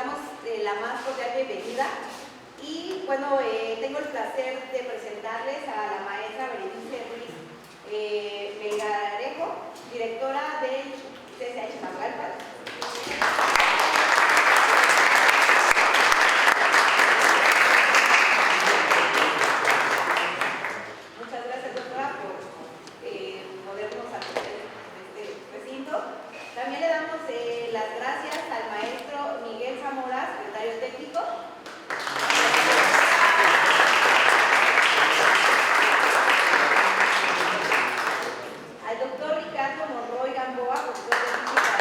damos la más cordial bienvenida y bueno, tengo el placer de presentarles a la maestra Berenice Ruiz Melgarejo, directora del CCH Naucalpan. Muchas gracias, doctora, por podernos atender en este recinto. También le damos las gracias al maestro Miguel Zamora, secretario técnico. Al doctor Ricardo Monroy Gamboa, profesor de física.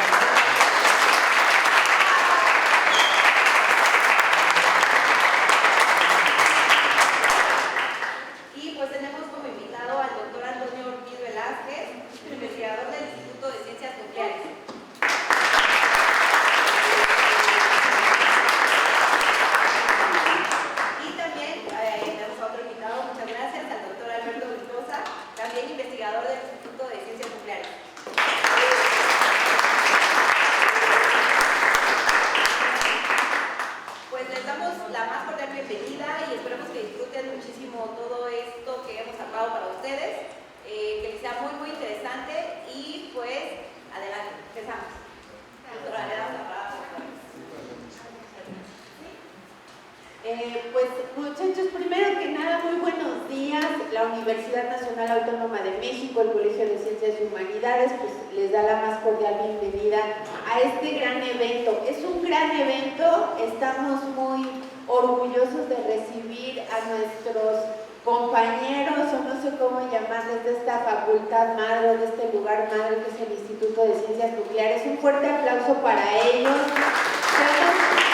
Y pues tenemos como invitado al doctor Antonio Ortiz Velázquez, investigador del Instituto de Ciencias Nucleares. Y también tenemos a otro invitado, muchas gracias, al doctor Alberto Villosa, también investigador del Instituto de Ciencias Nucleares. Pues les damos la más cordial bienvenida y esperamos que disfruten muchísimo todo esto que hemos armado para ustedes, que les sea muy, muy interesante y pues adelante, empezamos. Doctora, le damos la palabra. Pues muchachos, primero que nada, muy buenos días. La Universidad Nacional Autónoma de México, el Colegio de Ciencias y Humanidades, pues les da la más cordial bienvenida a este gran evento. Es un gran evento, estamos muy orgullosos de recibir a nuestros compañeros, o no sé cómo llamarles, de esta facultad madre, de este lugar madre que es el Instituto de Ciencias Nucleares. Un fuerte aplauso para ellos.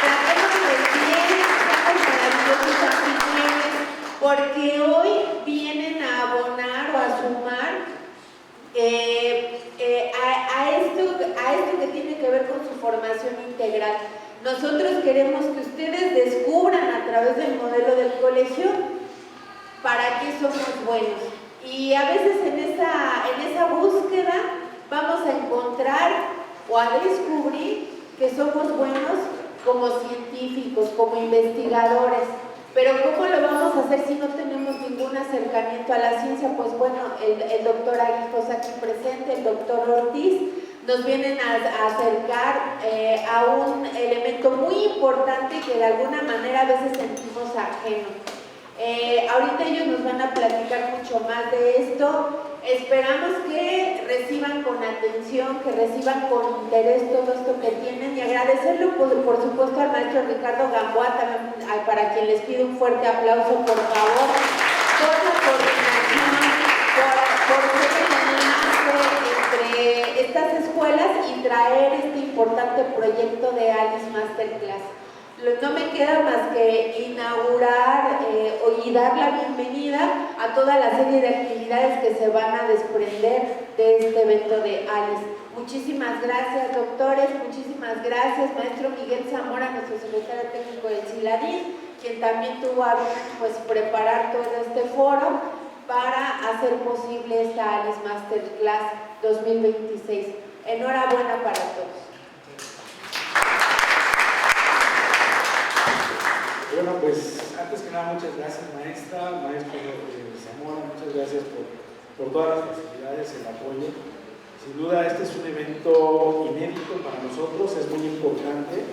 Tratemos de bien, maravillosos anfitriones, porque hoy vienen a abonar o a sumar a esto que tiene que ver con su formación integral. Nosotros queremos que ustedes descubran a través del modelo del colegio para qué somos buenos. Y a veces en esa búsqueda vamos a encontrar o a descubrir que somos buenos como científicos, como investigadores. Pero ¿cómo lo vamos a hacer si no tenemos ningún acercamiento a la ciencia? Pues bueno, el doctor Aguijos aquí presente, el doctor Ortiz, nos vienen a acercar a un elemento muy importante que de alguna manera a veces sentimos ajeno. Ahorita ellos nos van a platicar mucho más de esto. Esperamos que reciban con atención, que reciban con interés todo esto que tienen y agradecerlo por supuesto al maestro Ricardo Gamboa, también, para quien les pido un fuerte aplauso, por favor, por la coordinación, por ser el enlace entre estas escuelas y traer este importante proyecto de Alice Masterclass. No me queda más que inaugurar y dar la bienvenida a toda la serie de actividades que se van a desprender de este evento de Alice. Muchísimas gracias, doctores, muchísimas gracias, maestro Miguel Zamora, nuestro secretario técnico del CILADIN, quien también tuvo a pues, preparar todo este foro para hacer posible esta Alice Masterclass 2026. Enhorabuena para todos. Bueno, pues antes que nada, muchas gracias maestra, maestro Zamora, muchas gracias por todas las facilidades, el apoyo. Sin duda este es un evento inédito para nosotros, es muy importante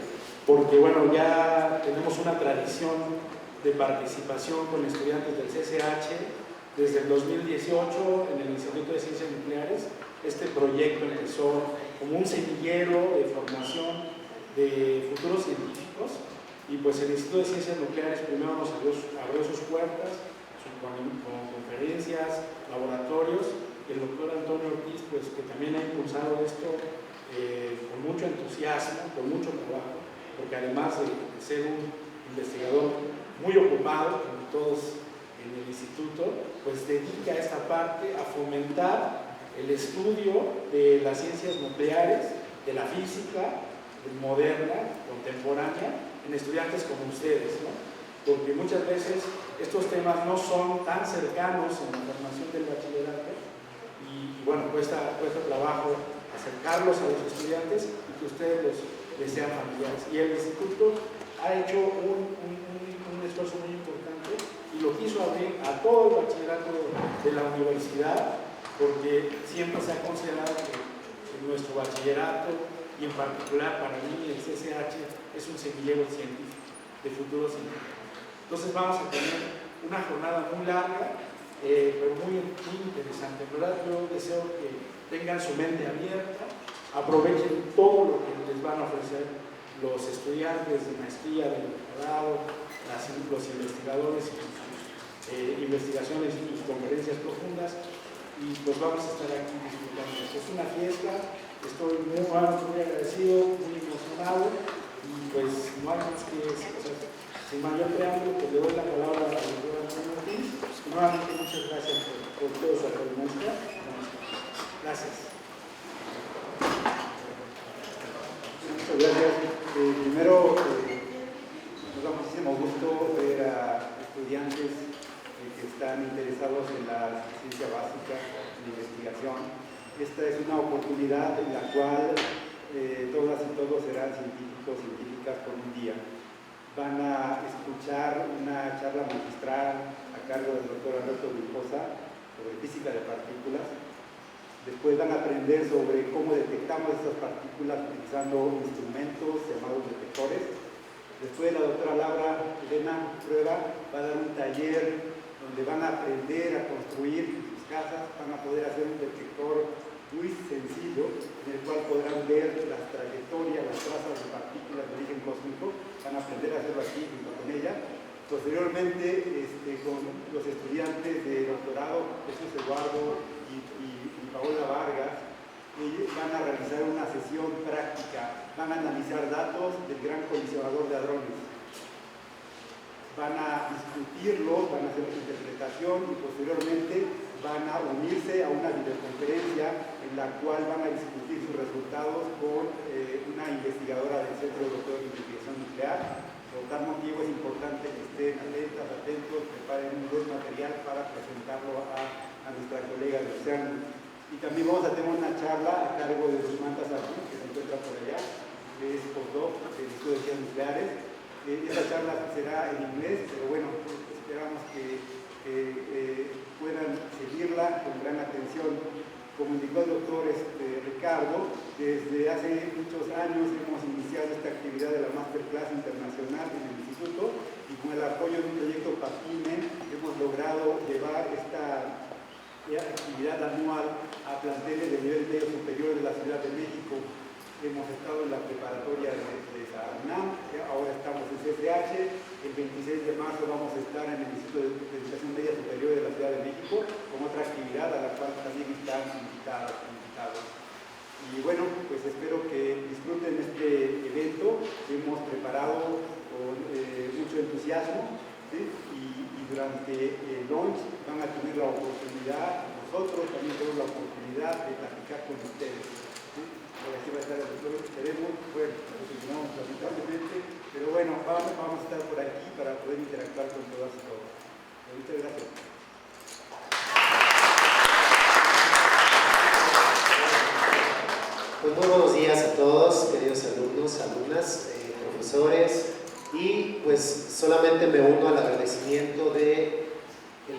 porque bueno, ya tenemos una tradición de participación con estudiantes del CCH desde el 2018 en el Instituto de Ciencias Nucleares. Este proyecto empezó como un semillero de formación de futuros científicos. Y pues el Instituto de Ciencias Nucleares primero nos abrió sus puertas con conferencias, laboratorios, y el doctor Antonio Ortiz, pues que también ha impulsado esto con mucho entusiasmo, con mucho trabajo, porque además de ser un investigador muy ocupado, como todos en el instituto, pues dedica esta parte a fomentar el estudio de las ciencias nucleares, de la física moderna, contemporánea, en estudiantes como ustedes, ¿no? Porque muchas veces estos temas no son tan cercanos en la formación del bachillerato y bueno, cuesta trabajo acercarlos a los estudiantes y que ustedes les sean familiares. Y el instituto ha hecho un esfuerzo muy importante y lo quiso abrir a todo el bachillerato de la universidad, porque siempre se ha considerado que nuestro bachillerato, y en particular para mí el CCH, es un semillero científico, de futuro científico. Entonces vamos a tener una jornada muy larga, pero muy interesante. En verdad, yo deseo que tengan su mente abierta, aprovechen todo lo que les van a ofrecer los estudiantes de maestría, de doctorado, los investigadores y sus investigaciones y conferencias profundas, y pues vamos a estar aquí disfrutando. Es una fiesta, estoy muy agradecido, muy emocionado, y pues no hay más que sin mayor preámbulo, pues le doy la palabra a la doctora Antonio Ortiz. Nuevamente muchas gracias por todo su apoyo. Gracias. Muchas gracias. Primero, nos da muchísimo gusto ver a estudiantes que están interesados en la ciencia básica, en la investigación. Esta es una oportunidad en la cual todas y todos serán científicos, científicas por un día. Van a escuchar una charla magistral a cargo del doctor Alberto Grijosa sobre física de partículas. Después van a aprender sobre cómo detectamos estas partículas utilizando instrumentos llamados detectores. Después la doctora Laura Elena Prueba va a dar un taller donde van a aprender a construir sus casas, van a poder hacer un detector muy sencillo en el cual podrán ver las trayectorias, las trazas de partículas de origen cósmico. Van a aprender a hacerlo aquí junto con ella. Posteriormente, con los estudiantes de doctorado, Jesús Eduardo y Paola Vargas, ellos van a realizar una sesión práctica, van a analizar datos del Gran Colisionador de Hadrones, van a discutirlo, van a hacer una interpretación y posteriormente van a unirse a una videoconferencia en la cual van a discutir sus resultados con una investigadora del Centro Europeo de Investigación Nuclear. Por tal motivo es importante que estén atentos, preparen un buen material para presentarlo a nuestra colega de Océano. Y también vamos a tener una charla a cargo de Samantha Sartú, que se encuentra por allá, que es postdoc del Instituto de Ciencias Nucleares. Esta charla será en inglés, pero bueno, esperamos que puedan seguirla con gran atención. Como indicó el doctor Ricardo, desde hace muchos años hemos iniciado esta actividad de la Masterclass Internacional en el Instituto, y con el apoyo de un proyecto PAPIME hemos logrado llevar esta actividad anual a planteles de nivel medio superior de la Ciudad de México. Hemos estado en la preparatoria de la UNAM, ahora estamos en CCH, el 26 de marzo vamos a estar en el Instituto de Educación Media Superior de la Ciudad de México con otra actividad a la cual también están invitados. Y bueno, pues espero que disfruten este evento que hemos preparado con mucho entusiasmo, ¿sí? Y durante el lunch van a tener la oportunidad, nosotros también tenemos la oportunidad de platicar con ustedes, ¿sí? Aquí va a estar el doctor, esperemos, bueno, lo terminamos lamentablemente, pero bueno, vamos a estar por aquí para poder interactuar con todas y todos. Muchas gracias. Pues muy buenos días a todos, queridos alumnos, alumnas, profesores, y pues solamente me uno al agradecimiento del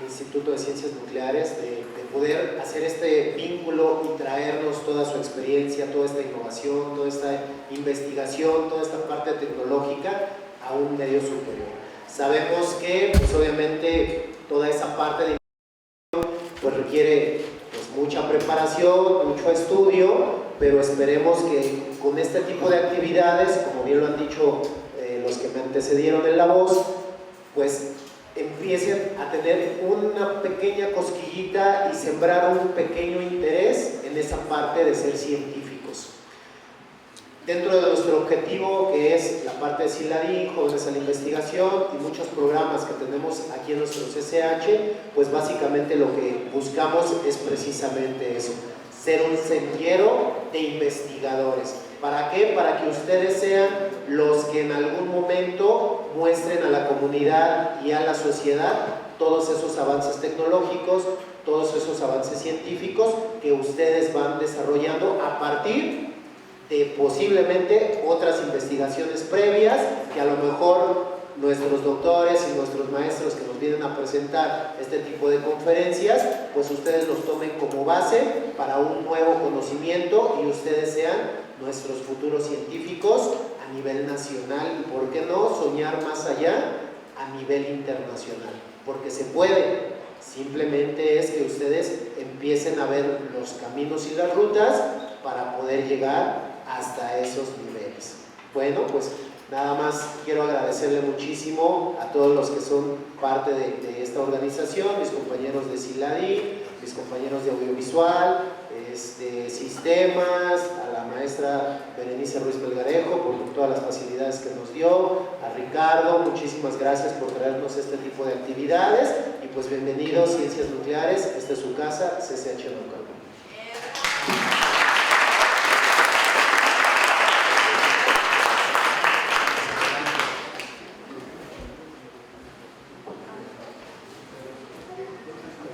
Instituto de Ciencias Nucleares de poder hacer este vínculo y traernos toda su experiencia, toda esta innovación, toda esta investigación, toda esta parte tecnológica a un medio superior. Sabemos que pues obviamente toda esa parte de investigación pues requiere pues mucha preparación, mucho estudio, pero esperemos que con este tipo de actividades, como bien lo han dicho los que me antecedieron en la voz, pues empiecen a tener una pequeña cosquillita y sembrar un pequeño interés en esa parte de ser científicos. Dentro de nuestro objetivo, que es la parte de CILADIN, Jóvenes a la Investigación y muchos programas que tenemos aquí en nuestro CCH, pues básicamente lo que buscamos es precisamente eso, ser un semillero de investigadores. ¿Para qué? Para que ustedes sean los que en algún momento muestren a la comunidad y a la sociedad todos esos avances tecnológicos, todos esos avances científicos que ustedes van desarrollando a partir de posiblemente otras investigaciones previas que a lo mejor nuestros doctores y nuestros maestros que nos vienen a presentar este tipo de conferencias, pues ustedes los tomen como base para un nuevo conocimiento y ustedes sean nuestros futuros científicos a nivel nacional y, ¿por qué no, soñar más allá a nivel internacional? Porque se puede, simplemente es que ustedes empiecen a ver los caminos y las rutas para poder llegar hasta esos niveles. Bueno, pues nada más quiero agradecerle muchísimo a todos los que son parte de esta organización, mis compañeros de CILADI, mis compañeros de audiovisual, sistemas, a la maestra Berenice Ruiz Melgarejo por todas las facilidades que nos dio, a Ricardo, muchísimas gracias por traernos este tipo de actividades y pues bienvenidos Ciencias Nucleares, esta es su casa, CCH Nuclear.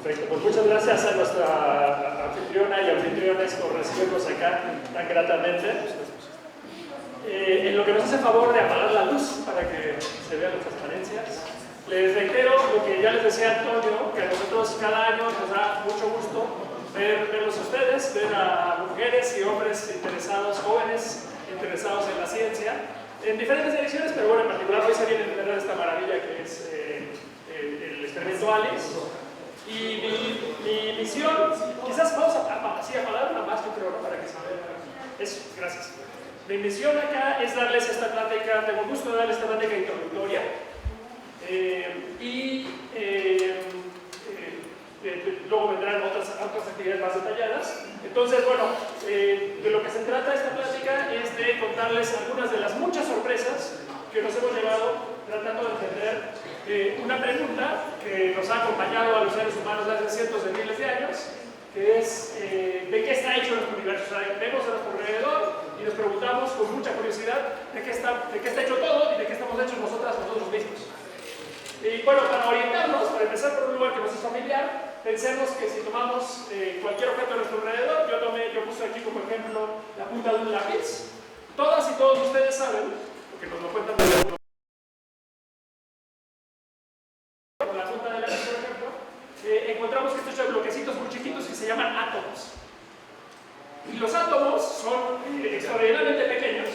Perfecto, pues muchas gracias a nuestra anfitriona y anfitriones por recibirnos acá tan gratamente. En lo que nos hace favor de apagar la luz para que se vean las transparencias, les reitero lo que ya les decía Antonio, que a nosotros cada año nos da mucho gusto verlos a ustedes, ver a mujeres y hombres interesados, jóvenes interesados en la ciencia, en diferentes direcciones, pero bueno, en particular hoy se viene a entender esta maravilla que es el experimento ALICE. Y mi misión, quizás vamos a apagar una más, yo creo, ¿no? Para que se vea. Eso, gracias. Mi misión acá es darles esta plática, tengo el gusto de darles esta plática introductoria. Luego vendrán otras actividades más detalladas. Entonces, bueno, de lo que se trata esta plática es de contarles algunas de las muchas sorpresas que nos hemos llevado tratando de entender una pregunta que nos ha acompañado a los seres humanos desde cientos de miles de años, que es ¿de qué está hecho nuestro universo? O sea, vemos a nuestro alrededor y nos preguntamos con mucha curiosidad de qué está hecho todo y de qué estamos hechos nosotros mismos. Y bueno, para orientarnos, para empezar por un lugar que nos es familiar, pensemos que si tomamos cualquier objeto a nuestro alrededor, yo puse aquí como ejemplo la punta de un lápiz. Todas y todos ustedes saben, porque nos lo cuentan de la punta del lápiz, por ejemplo, encontramos que esto es de bloquecitos muy chiquitos que se llaman átomos. Y los átomos son extraordinariamente pequeños.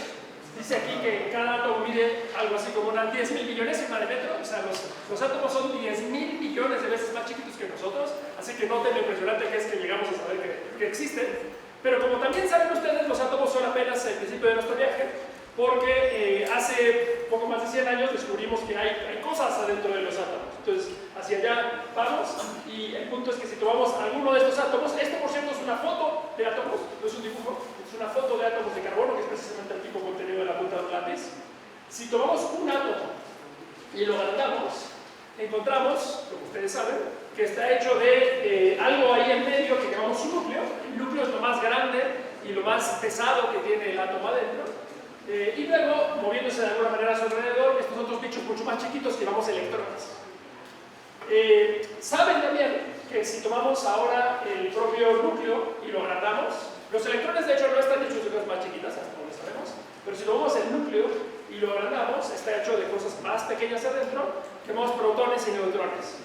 Dice aquí que cada átomo mide algo así como una 10.000 millonésima de metro. O sea, los átomos son 10.000 millones de veces más chiquitos que nosotros. Así que noten lo impresionante que es que llegamos a saber que existen. Pero como también saben ustedes, los átomos son apenas el principio de nuestro viaje, porque hace poco más de 100 años descubrimos que hay cosas adentro de los átomos. Entonces, hacia allá vamos, y el punto es que si tomamos alguno de estos átomos, por cierto es una foto de átomos, no es un dibujo, es una foto de átomos de carbono, que es precisamente el tipo de contenido de la punta de un lápiz. Si tomamos un átomo y lo agrandamos, encontramos, como ustedes saben, que está hecho de algo ahí en medio que llamamos un núcleo. El núcleo es lo más grande y lo más pesado que tiene el átomo adentro. Y luego, moviéndose de alguna manera a su alrededor, estos otros bichos mucho más chiquitos que llamamos electrones. Saben también que si tomamos ahora el propio núcleo y lo agrandamos, los electrones de hecho no están hechos de cosas más chiquitas, hasta donde sabemos, pero si tomamos el núcleo y lo agrandamos, está hecho de cosas más pequeñas adentro, que llamamos protones y neutrones.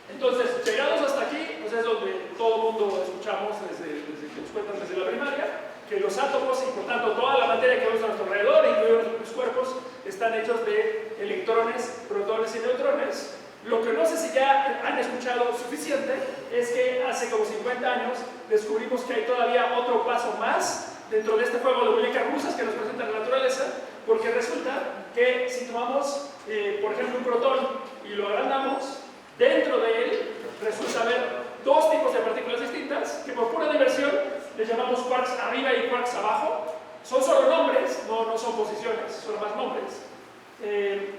Entonces, llegados hasta aquí, pues es donde todo el mundo escuchamos desde que nos cuentan desde la primaria, que los átomos y por tanto toda la materia que vemos a nuestro alrededor, incluidos nuestros cuerpos, están hechos de electrones, protones y neutrones. Lo que no sé si ya han escuchado suficiente es que hace como 50 años descubrimos que hay todavía otro paso más dentro de este juego de muñecas rusas que nos presenta la naturaleza, porque resulta que si tomamos, por ejemplo, un protón y lo agrandamos, dentro de él resulta haber dos tipos de partículas distintas que por pura diversión les llamamos quarks arriba y quarks abajo. Son solo nombres, no son posiciones, son más nombres.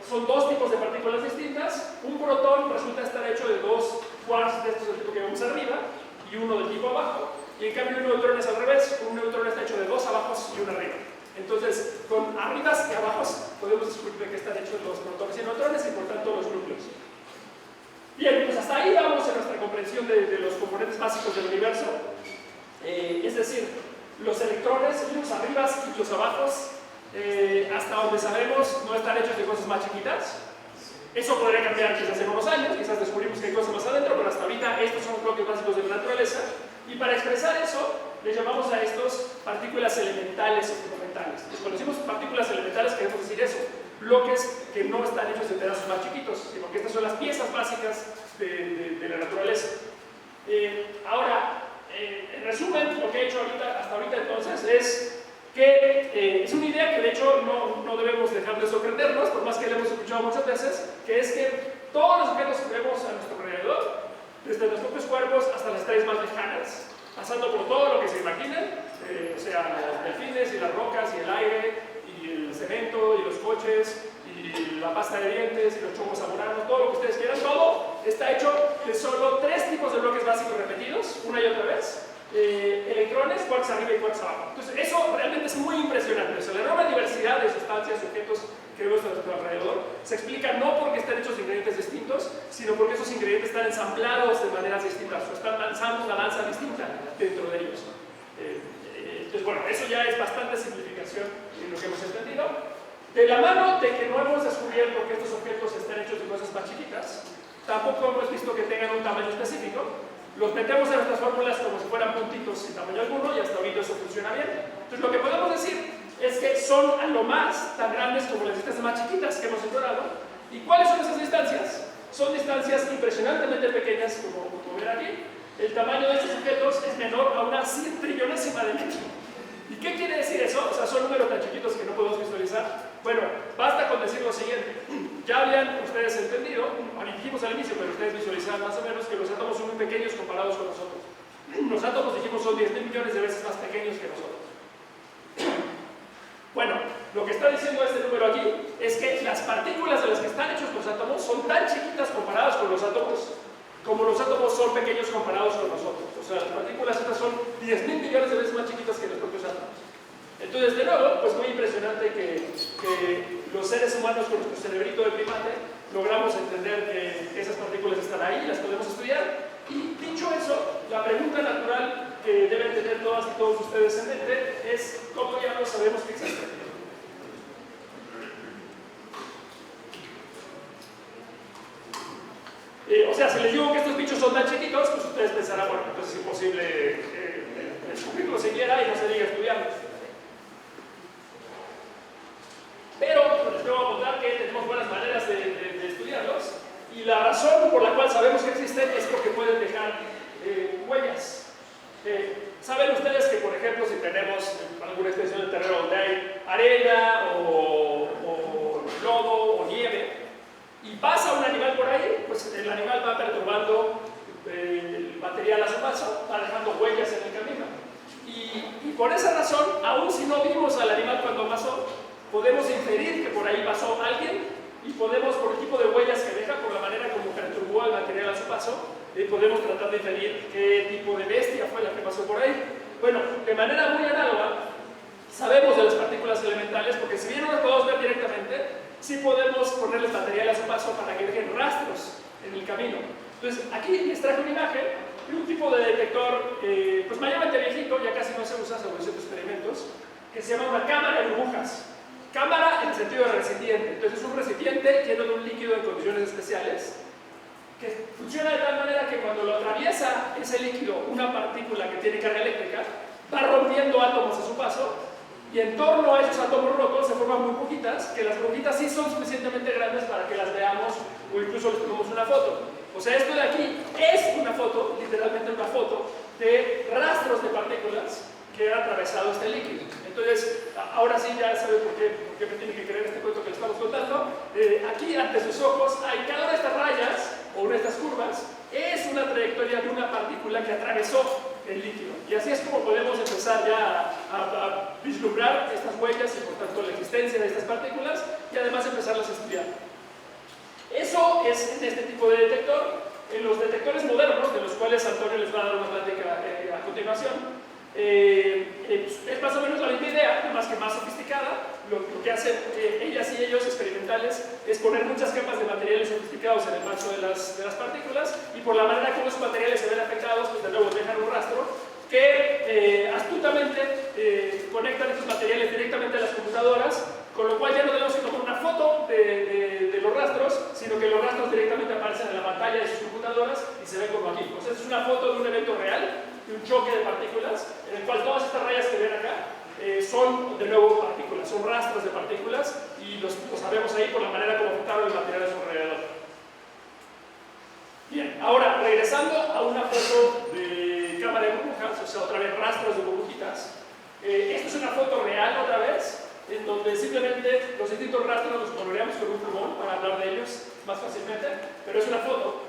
Son dos tipos de partículas distintas. Un protón resulta estar hecho de dos quarks de estos del tipo que vemos arriba y uno del tipo abajo, y en cambio un neutrón es al revés. Un neutrón está hecho de dos abajos y uno arriba. Entonces, con arribas y abajos podemos descubrir de qué están hechos los protones y neutrones y por tanto los núcleos. Bien, pues hasta ahí vamos en nuestra comprensión de los componentes básicos del universo. Es decir, Los electrones, los arribas y los abajos, hasta donde sabemos, no están hechos de cosas más chiquitas. Eso podría cambiar quizás en unos años, quizás descubrimos que hay cosas más adentro, pero hasta ahorita estos son los bloques básicos de la naturaleza. Y para expresar eso, le llamamos a estos partículas elementales o fundamentales. Pues cuando decimos partículas elementales, queremos decir eso: bloques que no están hechos de pedazos más chiquitos, sino que estas son las piezas básicas de la naturaleza. Ahora, en resumen, lo que he hecho hasta ahorita entonces es que es una idea que de hecho no debemos dejar de sorprendernos, por más que la hemos escuchado muchas veces, que es que todos los objetos que vemos a nuestro alrededor, desde los propios cuerpos hasta las estrellas más lejanas, pasando por todo lo que se imaginen, o sea, los delfines y las rocas y el aire y el cemento y los coches y la pasta de dientes y los chongos zamoranos, todo lo que ustedes quieran, todo está hecho de solo 3 tipos de bloques básicos repetidos, una y otra vez. Electrones, quarks arriba y quarks abajo. Entonces eso realmente es muy impresionante. O sea, la enorme diversidad de sustancias y objetos que vemos a nuestro alrededor se explica no porque estén hechos de ingredientes distintos, sino porque esos ingredientes están ensamblados de maneras distintas o están danzando una danza distinta dentro de ellos. Entonces bueno, eso ya es bastante simplificación en lo que hemos entendido. De la mano de que no hemos descubierto que estos objetos están hechos de cosas más chiquitas, tampoco hemos visto que tengan un tamaño específico. Los metemos en nuestras fórmulas como si fueran puntitos sin tamaño alguno y hasta ahorita eso funciona bien. Entonces lo que podemos decir es que son a lo más tan grandes como las distancias más chiquitas que hemos explorado. ¿Y cuáles son esas distancias? Son distancias impresionantemente pequeñas, como ven aquí. El tamaño de estos objetos es menor a una 100 trillonésima de metro. ¿Y qué quiere decir eso? O sea, son números tan chiquitos que no podemos visualizar. Bueno, basta con decir lo siguiente. Ya habían ustedes entendido, dijimos al inicio, pero ustedes visualizaban más o menos que los átomos son muy pequeños comparados con nosotros. Los átomos, dijimos, son 10.000 millones de veces más pequeños que nosotros. Bueno, lo que está diciendo este número aquí es que las partículas de las que están hechos los átomos son tan chiquitas comparadas con los átomos como los átomos son pequeños comparados con nosotros. O sea, las partículas estas son 10.000 millones de veces más chiquitas que los propios átomos. Entonces, de nuevo, pues muy impresionante que los seres humanos con nuestro cerebrito de primate logramos entender que esas partículas están ahí, las podemos estudiar. Y dicho eso, la pregunta natural que deben tener todas y todos ustedes en mente es ¿cómo ya no sabemos que existen? O sea, si les digo que estos bichos son tan chiquitos, pues ustedes pensarán, bueno, entonces es imposible descubrirlos siquiera y no se diga estudiarlos. Pero les voy a contar que tenemos buenas maneras de estudiarlos y la razón por la cual sabemos que existen es porque pueden dejar huellas. ¿Saben ustedes que, por ejemplo, si tenemos alguna extensión del terreno donde hay arena o lodo o nieve y pasa un animal por ahí, pues el animal va perturbando el material a su paso, va dejando huellas en el camino. Y por esa razón, aun si no vimos al animal cuando pasó, podemos inferir que por ahí pasó alguien y podemos, por el tipo de huellas que deja, por la manera como perturbó el material a su paso, podemos tratar de inferir qué tipo de bestia fue la que pasó por ahí. Bueno, de manera muy análoga, sabemos de las partículas elementales, porque si bien no las podemos ver directamente, sí podemos ponerles material a su paso para que dejen rastros en el camino. Entonces, aquí les traje una imagen de un tipo de detector, pues mayormente viejito, ya casi no se usa según ciertos experimentos, que se llama una cámara de burbujas. Cámara en el sentido de recipiente. Entonces es un recipiente lleno de un líquido en condiciones especiales que funciona de tal manera que cuando lo atraviesa ese líquido una partícula que tiene carga eléctrica, va rompiendo átomos a su paso y en torno a esos átomos rotos se forman muy poquitas, que las burbujitas sí son suficientemente grandes para que las veamos o incluso les tomemos una foto. O sea, esto de aquí es una foto, literalmente una foto, de rastros de partículas que han atravesado este líquido. Entonces, ahora sí ya saben por qué me tienen que creer este cuento que les estamos contando. Aquí ante sus ojos hay cada una de estas rayas o una de estas curvas es una trayectoria de una partícula que atravesó el líquido. Y así es como podemos empezar ya a vislumbrar estas huellas y por tanto la existencia de estas partículas y además empezarlas a estudiar. Eso es en este tipo de detector. En los detectores modernos, de los cuales Antonio les va a dar una plática a continuación, es más o menos la misma idea, nada más que más sofisticada. Lo que hacen ellas y ellos experimentales es poner muchas capas de materiales sofisticados en el mancho de las partículas y por la manera como esos materiales se ven afectados, pues de nuevo dejan un rastro que astutamente conectan estos materiales directamente a las computadoras, con lo cual ya no tenemos que tomar una foto de los rastros, sino que los rastros directamente aparecen en la pantalla de sus computadoras y se ven como aquí. O sea, es una foto de un evento real, de un choque de partículas, en el cual todas estas rayas que ven acá son de nuevo partículas, son rastros de partículas y los sabemos ahí por la manera como afectaron el material a su alrededor. Bien, ahora regresando a una foto de cámara de burbujas, o sea, otra vez rastros de burbujitas. Esta es una foto real otra vez, en donde simplemente los distintos rastros los coloreamos con un plumón para hablar de ellos más fácilmente, pero es una foto.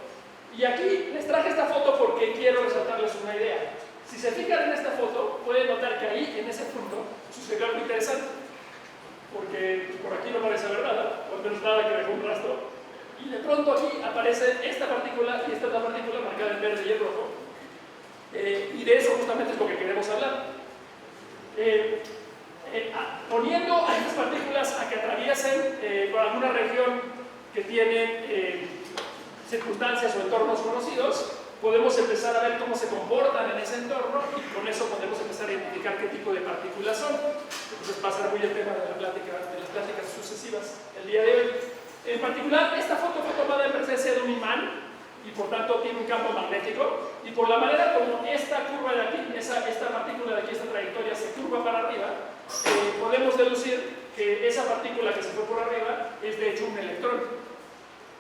Y aquí les traje esta foto porque quiero resaltarles una idea. Si se fijan en esta foto, pueden notar que ahí, en ese punto, sucedió algo interesante, porque por aquí no parece haber nada, o al menos nada que deje un rastro, y de pronto aquí aparece esta partícula y esta otra partícula marcada en verde y en rojo, y de eso justamente es lo que queremos hablar. Poniendo a estas partículas a que atraviesen por alguna región que tienen circunstancias o entornos conocidos, podemos empezar a ver cómo se comportan en ese entorno y con eso podemos empezar a identificar qué tipo de partículas son. Entonces pasará muy el tema de las pláticas sucesivas el día de hoy. En particular, esta foto fue tomada en presencia de un imán y por tanto tiene un campo magnético, y por la manera como esta curva de aquí, esta partícula de aquí, esta trayectoria se curva para arriba, podemos deducir que esa partícula que se fue por arriba es de hecho un electrón.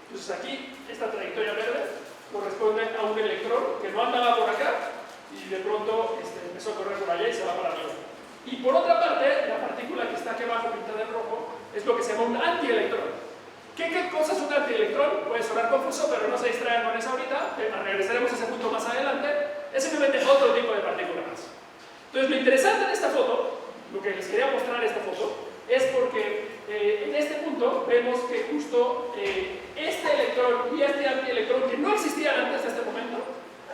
Entonces aquí, esta trayectoria verde corresponde a un electrón que no andaba por acá y de pronto empezó a correr por allá y se va para arriba. Y por otra parte, la partícula que está aquí abajo pintada en rojo es lo que se llama un antielectrón. ¿Qué cosa es un antielectrón? Puede sonar confuso, pero no se distraigan con eso ahorita, regresaremos a ese punto más adelante. Es simplemente otro tipo de partícula más. Entonces, lo interesante de esta foto, lo que les quería mostrar esta foto, es porque en este punto vemos que justo este electrón y este antielectrón, que no existían antes de este momento,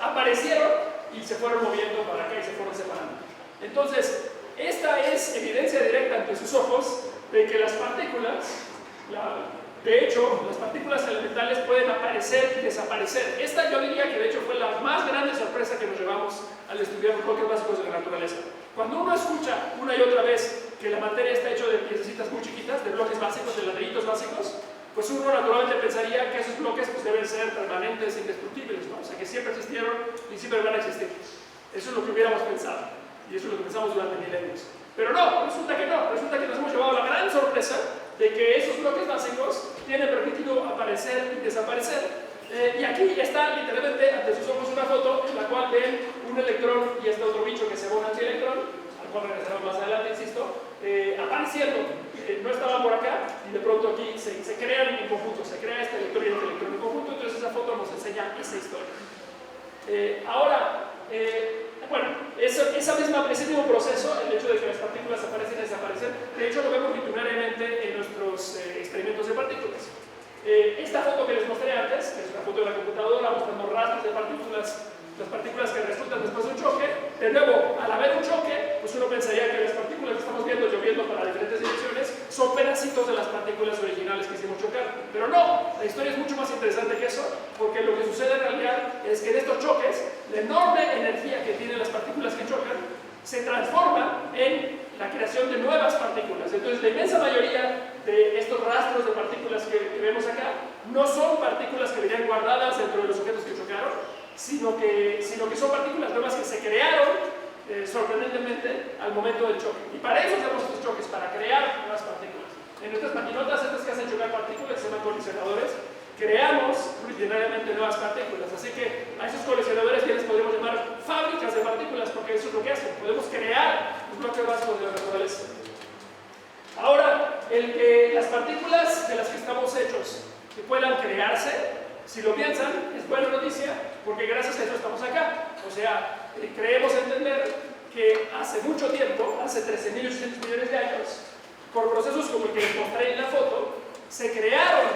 aparecieron y se fueron moviendo para acá y se fueron separando. Entonces, esta es evidencia directa ante sus ojos de que las partículas, de hecho, las partículas elementales pueden aparecer y desaparecer. Esta yo diría que de hecho fue la más grande sorpresa que nos llevamos al estudiar los bloques básicos de la naturaleza. Cuando uno escucha una y otra vez que la materia está hecha de piececitas muy chiquitas, de bloques básicos, de ladrillitos básicos, pues uno naturalmente pensaría que esos bloques pues, deben ser permanentes e indestructibles, ¿no? O sea, que siempre existieron y siempre van a existir. Eso es lo que hubiéramos pensado, y eso es lo que pensamos durante milenios. Pero no, resulta que no, resulta que nos hemos llevado la gran sorpresa de que esos bloques básicos tienen permitido aparecer y desaparecer. Y aquí está literalmente ante sus ojos una foto en la cual ven un electrón y este otro bicho que se llama un antielectrón, al cual regresaremos más adelante, insisto, apareciendo. No estaban por acá y de pronto aquí se crean en conjunto, se crea este electrón y este electrón en conjunto, entonces esa foto nos enseña esa historia. Bueno, ese mismo proceso, el hecho de que las partículas aparecen y desaparecen, de hecho lo vemos rutinariamente en nuestros experimentos de partículas. Esta foto que les mostré antes, que es una foto de la computadora mostrando rastros de partículas, las partículas que resultan después de un choque, de nuevo, al haber un choque, pues uno pensaría que las partículas que estamos viendo lloviendo para diferentes direcciones son pedacitos de las partículas originales que hicimos chocar. Pero no, la historia es mucho más interesante que eso, porque lo que sucede en realidad es que en estos choques, la enorme energía que tienen las partículas que chocan se transforma en la creación de nuevas partículas. Entonces, la inmensa mayoría de estos rastros de partículas que vemos acá no son partículas que venían guardadas dentro de los objetos que chocaron, sino que son partículas nuevas que se crearon sorprendentemente al momento del choque. Y para eso hacemos estos choques, para crear nuevas partículas. En nuestras maquinotas, estas que hacen chocar partículas, se llaman colisionadores, creamos rutinariamente nuevas partículas. Así que a esos colisionadores ya les podríamos llamar fábricas de partículas, porque eso es lo que hacen. Podemos crear los bloques básicos de la naturaleza. Ahora, el que las partículas de las que estamos hechos que puedan crearse, si lo piensan, es buena noticia, porque gracias a eso estamos acá. O sea, creemos entender que hace mucho tiempo, hace 13.800 millones de años, por procesos como el que les mostré en la foto, se crearon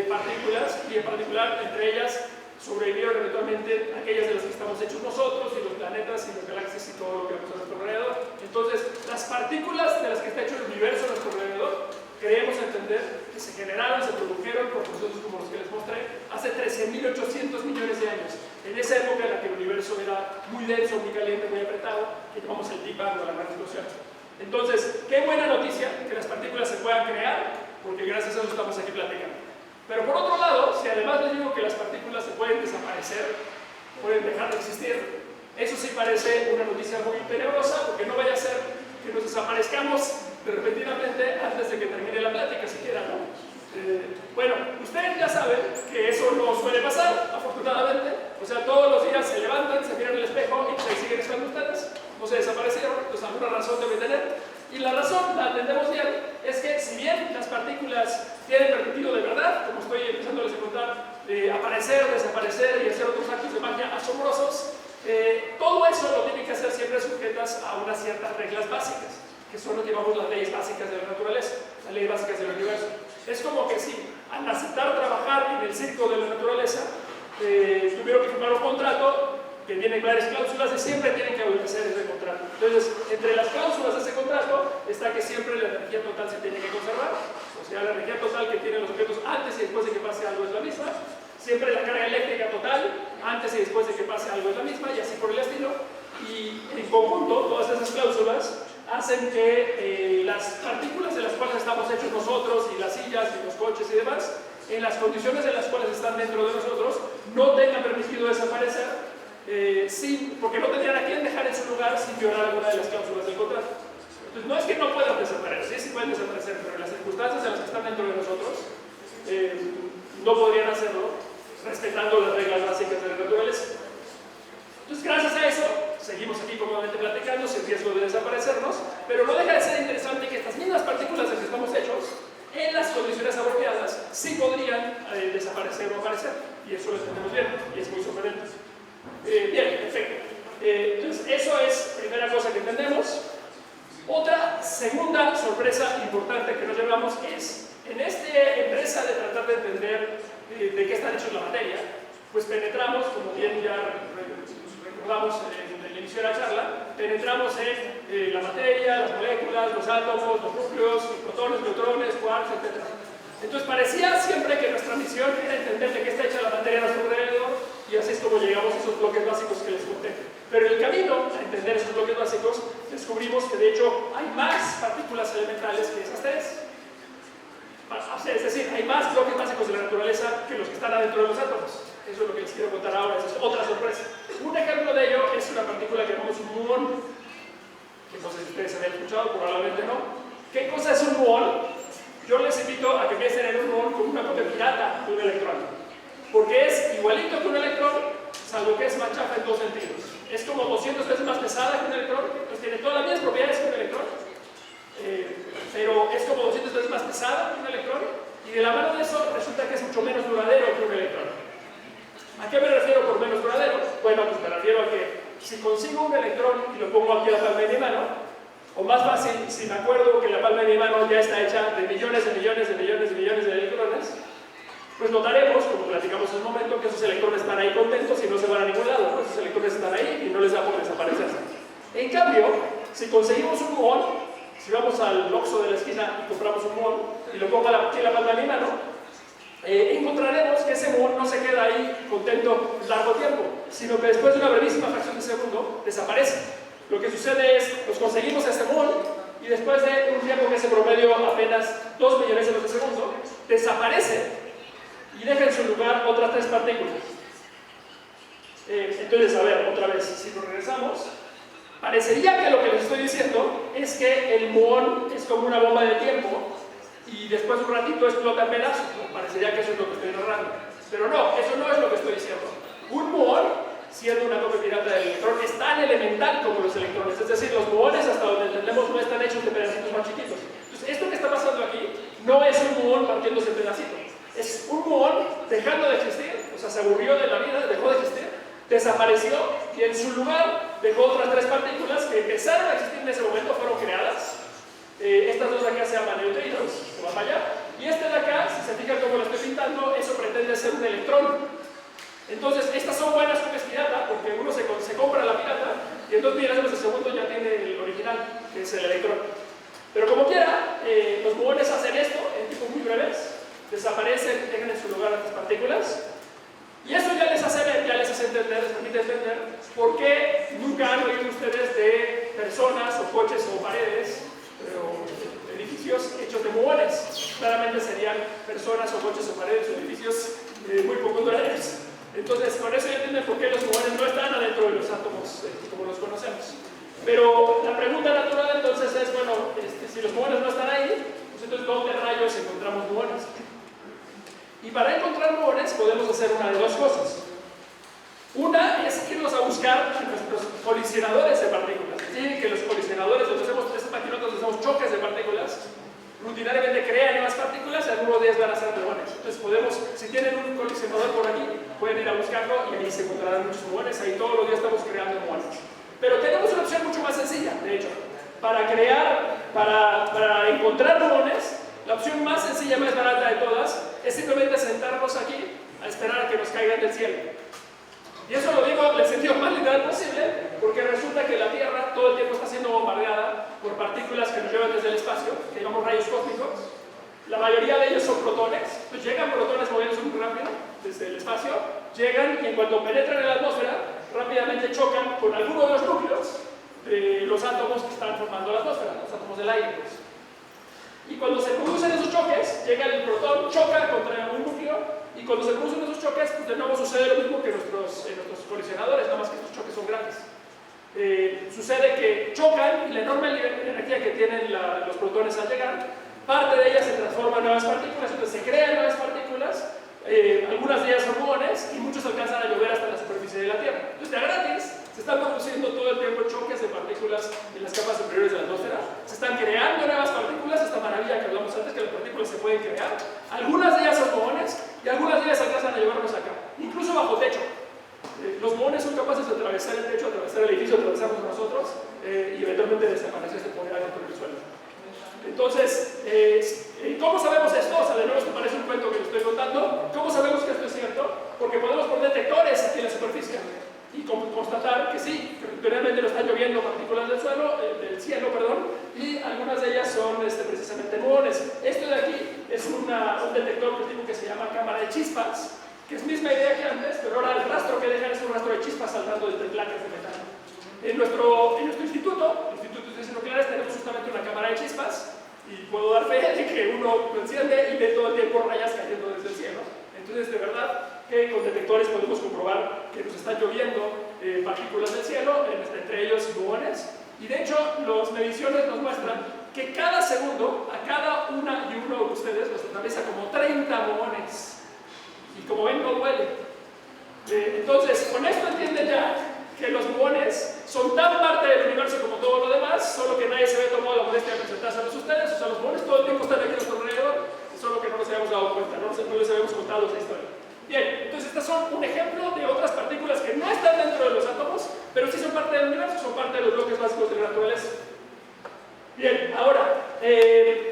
partículas, y en particular entre ellas sobrevivieron eventualmente aquellas de las que estamos hechos nosotros, y los planetas, y las galaxias, y todo lo que vemos a nuestro alrededor. Entonces, las partículas de las que está hecho el universo a nuestro alrededor, creemos entender que se generaron, se produjeron por procesos como los que les mostré hace 13.800 millones de años. en esa época en la que el universo era muy denso, muy caliente, muy apretado, que llamamos el Big Bang o la gran explosión. Entonces, qué buena noticia que las partículas se puedan crear, porque gracias a eso estamos aquí platicando. Pero por otro lado, si además les digo que las partículas se pueden desaparecer, pueden dejar de existir, eso sí parece una noticia muy tenebrosa, porque no vaya a ser que nos desaparezcamos repentinamente antes de que termine la plática siquiera, ¿no? Bueno, ustedes ya saben que eso no suele pasar, afortunadamente. O sea, todos los días se levantan, se miran en el espejo y se siguen estando ustedes. No se desaparecieron, pues alguna razón deben tener. Y la razón, la entendemos bien, es que si bien las partículas tienen permitido de verdad, como estoy empezándoles a contar, aparecer, desaparecer y hacer otros actos de magia asombrosos, todo eso lo tienen que hacer siempre sujetas a unas ciertas reglas básicas, que son lo que llamamos las leyes básicas de la naturaleza, las leyes básicas del universo. Es como que si al aceptar trabajar en el circo de la naturaleza, tuvieron que firmar un contrato que tiene varias cláusulas y siempre tienen que obedecer ese contrato. Entonces, entre las cláusulas de ese contrato está que siempre la energía total se tiene que conservar, o sea, la energía total que tienen los objetos antes y después de que pase algo es la misma, siempre la carga eléctrica total antes y después de que pase algo es la misma, y así por el estilo. Y en conjunto, todas esas cláusulas hacen que las partículas de las cuales estamos hechos nosotros, y las sillas, y los coches y demás, en las condiciones en las cuales están dentro de nosotros, no tengan permitido desaparecer, porque no tendrían a quién dejar en su lugar sin violar alguna de las cláusulas del contrato. Entonces, no es que no puedan desaparecer, sí pueden desaparecer, pero en las circunstancias en las que están dentro de nosotros, no podrían hacerlo respetando las reglas básicas de la naturaleza. Entonces, gracias a eso, seguimos aquí cómodamente platicando sin riesgo de desaparecernos, pero no deja de ser interesante que estas mismas partículas de las que estamos hechos, en las condiciones apropiadas, sí podrían desaparecer o aparecer, y eso lo entendemos bien, y es muy sorprendente. Bien, perfecto. Entonces, eso es primera cosa que entendemos. Otra segunda sorpresa importante que nos llevamos es, en esta empresa de tratar de entender de qué está hecho la materia, pues penetramos, como bien ya recordamos en el inicio de la charla, penetramos en la materia, las moléculas, los átomos, los núcleos, los protones, neutrones, quarks, etc. Entonces parecía siempre que nuestra misión era entender de qué está hecha la materia a nuestro alrededor, y así es como llegamos a esos bloques básicos que les conté. Pero en el camino a entender esos bloques básicos, descubrimos que de hecho hay más partículas elementales que esas tres. Es decir, hay más bloques básicos de la naturaleza que los que están adentro de los átomos. Eso es lo que les quiero contar ahora, esa es otra sorpresa. Un ejemplo de ello es una partícula que llamamos un muón, que no sé si ustedes habían escuchado, probablemente no. ¿Qué cosa es un muón? Yo les invito a que piensen en un muón como una copia pirata de un electrón, porque es igualito que un electrón, salvo que es más chafa en dos sentidos. Es como 200 veces más pesada que un electrón, pues tiene todas las mismas propiedades que un electrón, pero es como 200 veces más pesada que un electrón, y de la mano de eso resulta que es mucho menos duradero que un electrón. ¿A qué me refiero por menos duradero? Bueno, pues me refiero a que si consigo un electrón y lo pongo aquí a la palma de mi mano, o más fácil, si me acuerdo que la palma de mi mano ya está hecha de millones de millones de millones de millones de electrones, pues notaremos, como platicamos en un momento, que esos electrones están ahí contentos y no se van a ningún lado, pues esos electrones están ahí y no les da por desaparecerse. En cambio, si conseguimos un muón, si vamos al Oxxo de la esquina y compramos un muón y lo pongo aquí en la palma de mi mano, encontraremos que ese muón no se queda ahí contento largo tiempo, sino que después de una brevísima fracción de segundo desaparece. Lo que sucede es, nos conseguimos ese muón y después de un tiempo que se promedio apenas 2 millones de segundo, desaparece y deja en su lugar otras 3 partículas. Entonces, a ver, otra vez, si nos regresamos, parecería que lo que les estoy diciendo es que el muón es como una bomba de tiempo y después de un ratito explota en pedazos. Parecería que eso es lo que estoy narrando. Pero no, eso no es lo que estoy diciendo. Un muón, siendo una copia pirata del electrón, es tan elemental como los electrones. Es decir, los muones, hasta donde entendemos, no están hechos de pedacitos más chiquitos. Entonces, esto que está pasando aquí no es un muón partiéndose en pedacitos. Es un muón dejando de existir, o sea, se aburrió de la vida, dejó de existir, desapareció y en su lugar dejó otras 3 partículas que empezaron a existir en ese momento, fueron creadas. Estas dos de acá se llaman neutrinos, se van para allá. Y este de acá, si se fijan cómo lo estoy pintando, eso pretende ser un electrón. Entonces, estas son buenas copias pirata, porque uno se compra la pirata y en 2 millones de segundos ya tiene el original, que es el electrón. Pero como quiera, los muones hacen esto en tiempos muy breves, desaparecen, dejan en su lugar las partículas, y eso ya les hace les permite entender por qué nunca han oído ustedes de personas o coches o paredes o edificios hechos de muones. Claramente serían personas o coches o paredes o edificios muy poco duraderos. Entonces, con eso ya entienden por qué los muones no están adentro de los átomos como los conocemos. Pero la pregunta natural entonces es, bueno, si los muones no están ahí, pues entonces ¿dónde rayos encontramos muones? Y para encontrar muones podemos hacer una de dos cosas. Una es irnos a buscar a nuestros colisionadores de partículas. Es decir, que los colisionadores, donde hacemos estas maquinotas, donde hacemos choques de partículas, rutinariamente crean nuevas partículas y algunos días van a ser muones. Entonces podemos, si tienen un colisionador por aquí, pueden ir a buscarlo y ahí se encontrarán muchos muones. Ahí todos los días estamos creando muones. Pero tenemos una opción mucho más sencilla, de hecho. Para encontrar muones, la opción más sencilla, más barata de todas, es simplemente sentarnos aquí a esperar a que nos caigan del cielo. Y eso lo digo en el sentido más literal posible, porque resulta que la Tierra todo el tiempo está siendo bombardeada por partículas que nos llevan desde el espacio, que llamamos rayos cósmicos. La mayoría de ellos son protones, pues llegan protones moviéndose muy rápido desde el espacio, llegan y en cuanto penetran en la atmósfera, rápidamente chocan con alguno de los núcleos de los átomos que están formando la atmósfera, los átomos del aire. Pues. Y cuando se producen esos choques, llega el protón, choca contra un núcleo, y cuando se producen esos choques, pues de nuevo sucede lo mismo que en nuestros colisionadores, nada más que estos choques son grandes. Sucede que chocan y la enorme energía que tienen los protones al llegar, parte de ellas se transforma en nuevas partículas, entonces se crean nuevas partículas, algunas de ellas son muones y muchos alcanzan a llover hasta la superficie de la Tierra. Entonces, de gratis, se están produciendo todo el tiempo choques de partículas en las capas superiores de la atmósfera, se están creando nuevas partículas, esta maravilla que hablamos antes, que las partículas se pueden crear, algunas de ellas son muones y algunas de ellas alcanzan a llevarnos acá, incluso bajo techo. Los muones son capaces de atravesar el techo, atravesar el edificio, atravesarnos nosotros y eventualmente desaparecer de poner adentro del suelo. Entonces, ¿cómo sabemos esto? O sea, de nuevo esto parece un cuento que les estoy contando. ¿Cómo sabemos que esto es cierto? Porque podemos poner detectores aquí en la superficie y constatar que sí, que realmente nos están lloviendo partículas del cielo, y algunas de ellas son precisamente muones. Esto de aquí es un detector que se llama cámara de chispas, que es misma idea que antes, pero ahora el rastro que dejan es un rastro de chispas saltando entre placas de metal. En nuestro instituto, el Instituto de Ciencias Nucleares, tenemos justamente una cámara de chispas y puedo dar fe de que uno lo enciende y ve todo el tiempo rayas cayendo desde el cielo. Entonces, de verdad que con detectores podemos comprobar que nos están lloviendo partículas del cielo, entre ellos muones, y de hecho las mediciones nos muestran que cada segundo, a cada una y uno de ustedes les atraviesa como 30 muones, y como ven no duele. Entonces, con esto entienden ya que los muones son tan parte del universo como todo lo demás, solo que nadie se había tomado la molestia de presentárselos a ustedes. O sea, los muones todo el tiempo están aquí a nuestro alrededor, solo que no nos habíamos dado cuenta, no les habíamos contado esa historia. Bien, entonces estas son un ejemplo de otras partículas que no están dentro de los átomos, pero sí son parte del universo, son parte de los bloques básicos de la naturaleza. Bien, ahora,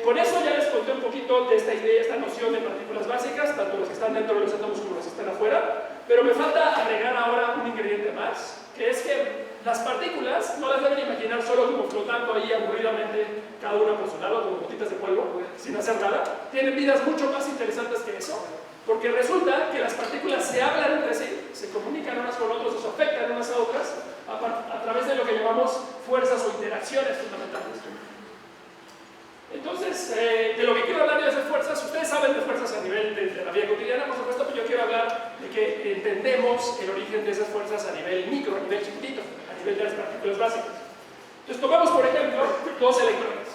con eso ya les conté un poquito de esta idea, esta noción de partículas básicas, tanto las que están dentro de los átomos como las que están afuera, pero me falta agregar ahora un ingrediente más, que es que las partículas no las deben imaginar solo como flotando ahí aburridamente, cada una por su lado, como gotitas de polvo, sin hacer nada. Tienen vidas mucho más interesantes que eso, porque resulta que las partículas se hablan entre sí, se comunican unas con otras, se afectan unas a otras, a través de lo que llamamos fuerzas o interacciones fundamentales. Entonces, de lo que quiero hablar de esas fuerzas, ustedes saben de fuerzas a nivel de la vida cotidiana, por supuesto, pero yo quiero hablar de que entendemos el origen de esas fuerzas a nivel micro, a nivel chiquitito, a nivel de las partículas básicas. Entonces, tomamos, por ejemplo, dos electrones.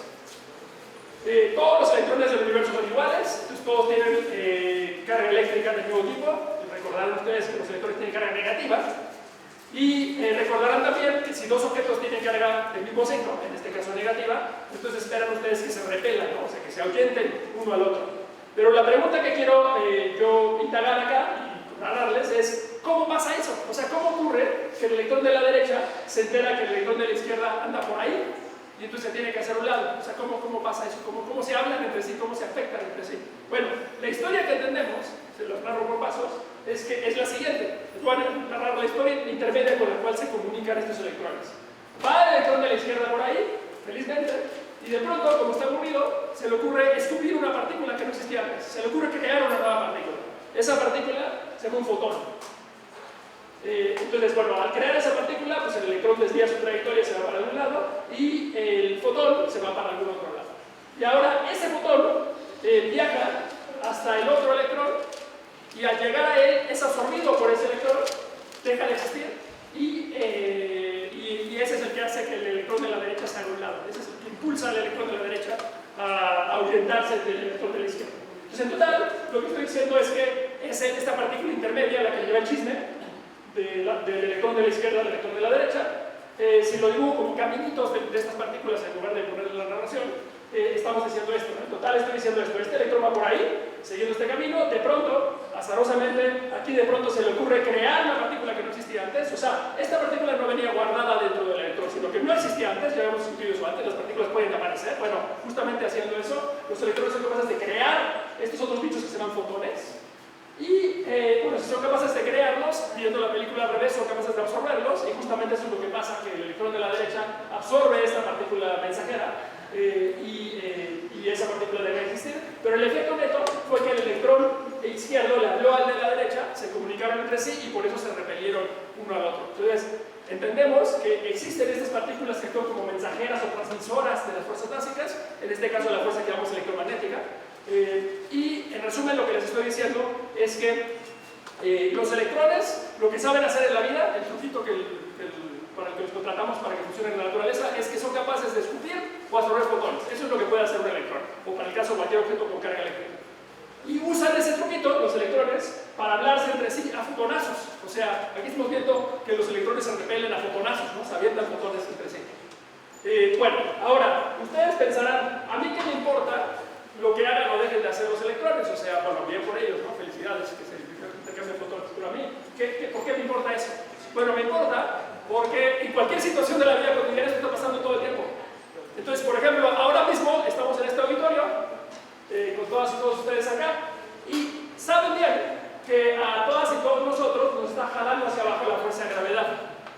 Todos los electrones del universo son iguales, entonces todos tienen carga eléctrica del mismo tipo. Recordarán ustedes que los electrones tienen carga negativa. Y recordarán también que si dos objetos tienen carga del mismo signo, en este caso negativa, entonces esperan ustedes que se repelan, ¿no? O sea, que se ahuyenten uno al otro. Pero la pregunta que quiero yo indagar acá y narrarles es ¿cómo pasa eso? O sea, ¿cómo ocurre que el electrón de la derecha se entera que el electrón de la izquierda anda por ahí y entonces se tiene que hacer un lado? O sea, ¿cómo pasa eso? ¿Cómo se hablan entre sí? ¿Cómo se afectan entre sí? Bueno, la historia que entendemos, se los narro por pasos, es la siguiente. Les voy a narrar la historia intermedia con la cual se comunican estos electrones. Va el electrón de la izquierda por ahí, felizmente, y de pronto, como está aburrido, se le ocurre escupir una partícula que no existía antes. Se le ocurre crear una nueva partícula. Esa partícula se llama un fotón. Entonces, bueno, al crear esa partícula, pues el electrón desvía su trayectoria, se va para un lado, y el fotón se va para algún otro lado. Y ahora ese fotón viaja hasta el otro electrón, y al llegar a él es absorbido por ese electrón, deja de existir, y ese es el que hace que el electrón de la derecha se haga a un lado. Ese es el que impulsa al electrón de la derecha a ahuyentarse del electrón de la izquierda. Entonces, en total, lo que estoy diciendo es que es esta partícula intermedia la que lleva el chisme del electrón de la izquierda al electrón de la derecha. Si lo dibujo como caminitos de estas partículas en lugar de ponerle la narración, estamos diciendo esto, ¿no? En total estoy diciendo esto: este electrón va por ahí, siguiendo este camino, de pronto, azarosamente, aquí de pronto se le ocurre crear una partícula que no existía antes. O sea, esta partícula no venía guardada dentro del electrón, sino que no existía antes, ya habíamos discutido eso antes, las partículas pueden aparecer. Bueno, justamente haciendo eso, los electrones son capaces de crear estos otros bichos que se llaman fotones. Y bueno, si son capaces de crearlos, viendo la película al revés, son capaces de absorberlos, y justamente eso es lo que pasa, que el electrón de la derecha absorbe esta partícula mensajera, y esa partícula debe existir. Pero el efecto neto fue que el electrón izquierdo le habló al de la derecha, se comunicaron entre sí y por eso se repelieron uno al otro. Entonces, entendemos que existen estas partículas que actúan como mensajeras o transmisoras de las fuerzas básicas, en este caso la fuerza que llamamos electromagnética. Y en resumen, lo que les estoy diciendo es que los electrones, lo que saben hacer en la vida, el truquito para el que los contratamos para que funcione en la naturaleza, es que son capaces de escupir o absorber fotones. Eso es lo que puede hacer un electrón, o para el caso cualquier objeto con carga eléctrica. Y usan ese truquito, los electrones, para hablarse entre sí a fotonazos. O sea, aquí estamos viendo que los electrones se repelen a fotonazos, ¿no? Se avientan fotones entre sí. Bueno, ahora, ustedes pensarán, ¿a mí qué me importa lo que hagan o dejen de hacer los electrones? O sea, bueno, bien por ellos, ¿no? Felicidades, que se intercambien fotones. Pero a mí, ¿por qué me importa eso? Bueno, me importa porque en cualquier situación de la vida cotidiana esto está pasando todo el tiempo. Entonces, por ejemplo, ahora mismo estamos en este auditorio, con todas y todos ustedes acá, y saben bien que a todas y todos nosotros nos está jalando hacia abajo la fuerza de gravedad.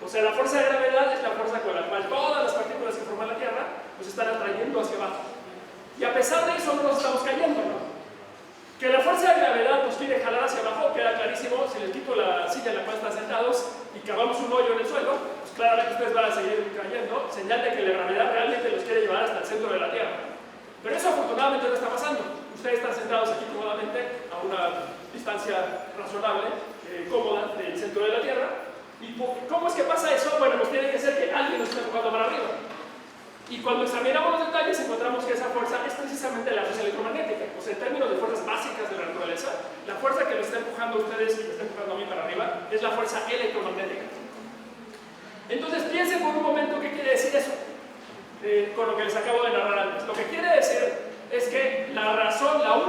O sea, la fuerza de gravedad es la fuerza con la cual todas las partículas que forman la Tierra nos están atrayendo hacia abajo. Y a pesar de eso no nos estamos cayendo, ¿no? Que la fuerza de gravedad nos quiere jalar hacia abajo queda clarísimo si les quito la silla en la cual están sentados y cavamos un hoyo en el suelo, pues claramente ustedes van a seguir cayendo, señal de que la gravedad realmente los quiere llevar hasta el centro de la Tierra. Pero eso afortunadamente no está pasando. Ustedes están sentados aquí cómodamente a una distancia razonable, cómoda del centro de la Tierra. ¿Y cómo es que pasa eso? Bueno, pues tiene que ser que alguien nos esté empujando para arriba. Y cuando examinamos los detalles encontramos que esa fuerza es precisamente la fuerza electromagnética. O sea, en términos de fuerzas básicas de la naturaleza, la fuerza que los está empujando a ustedes y me está empujando a mí para arriba es la fuerza electromagnética. Entonces piensen por un momento qué quiere decir eso, con lo que les acabo de narrar antes. Lo que quiere decir es que la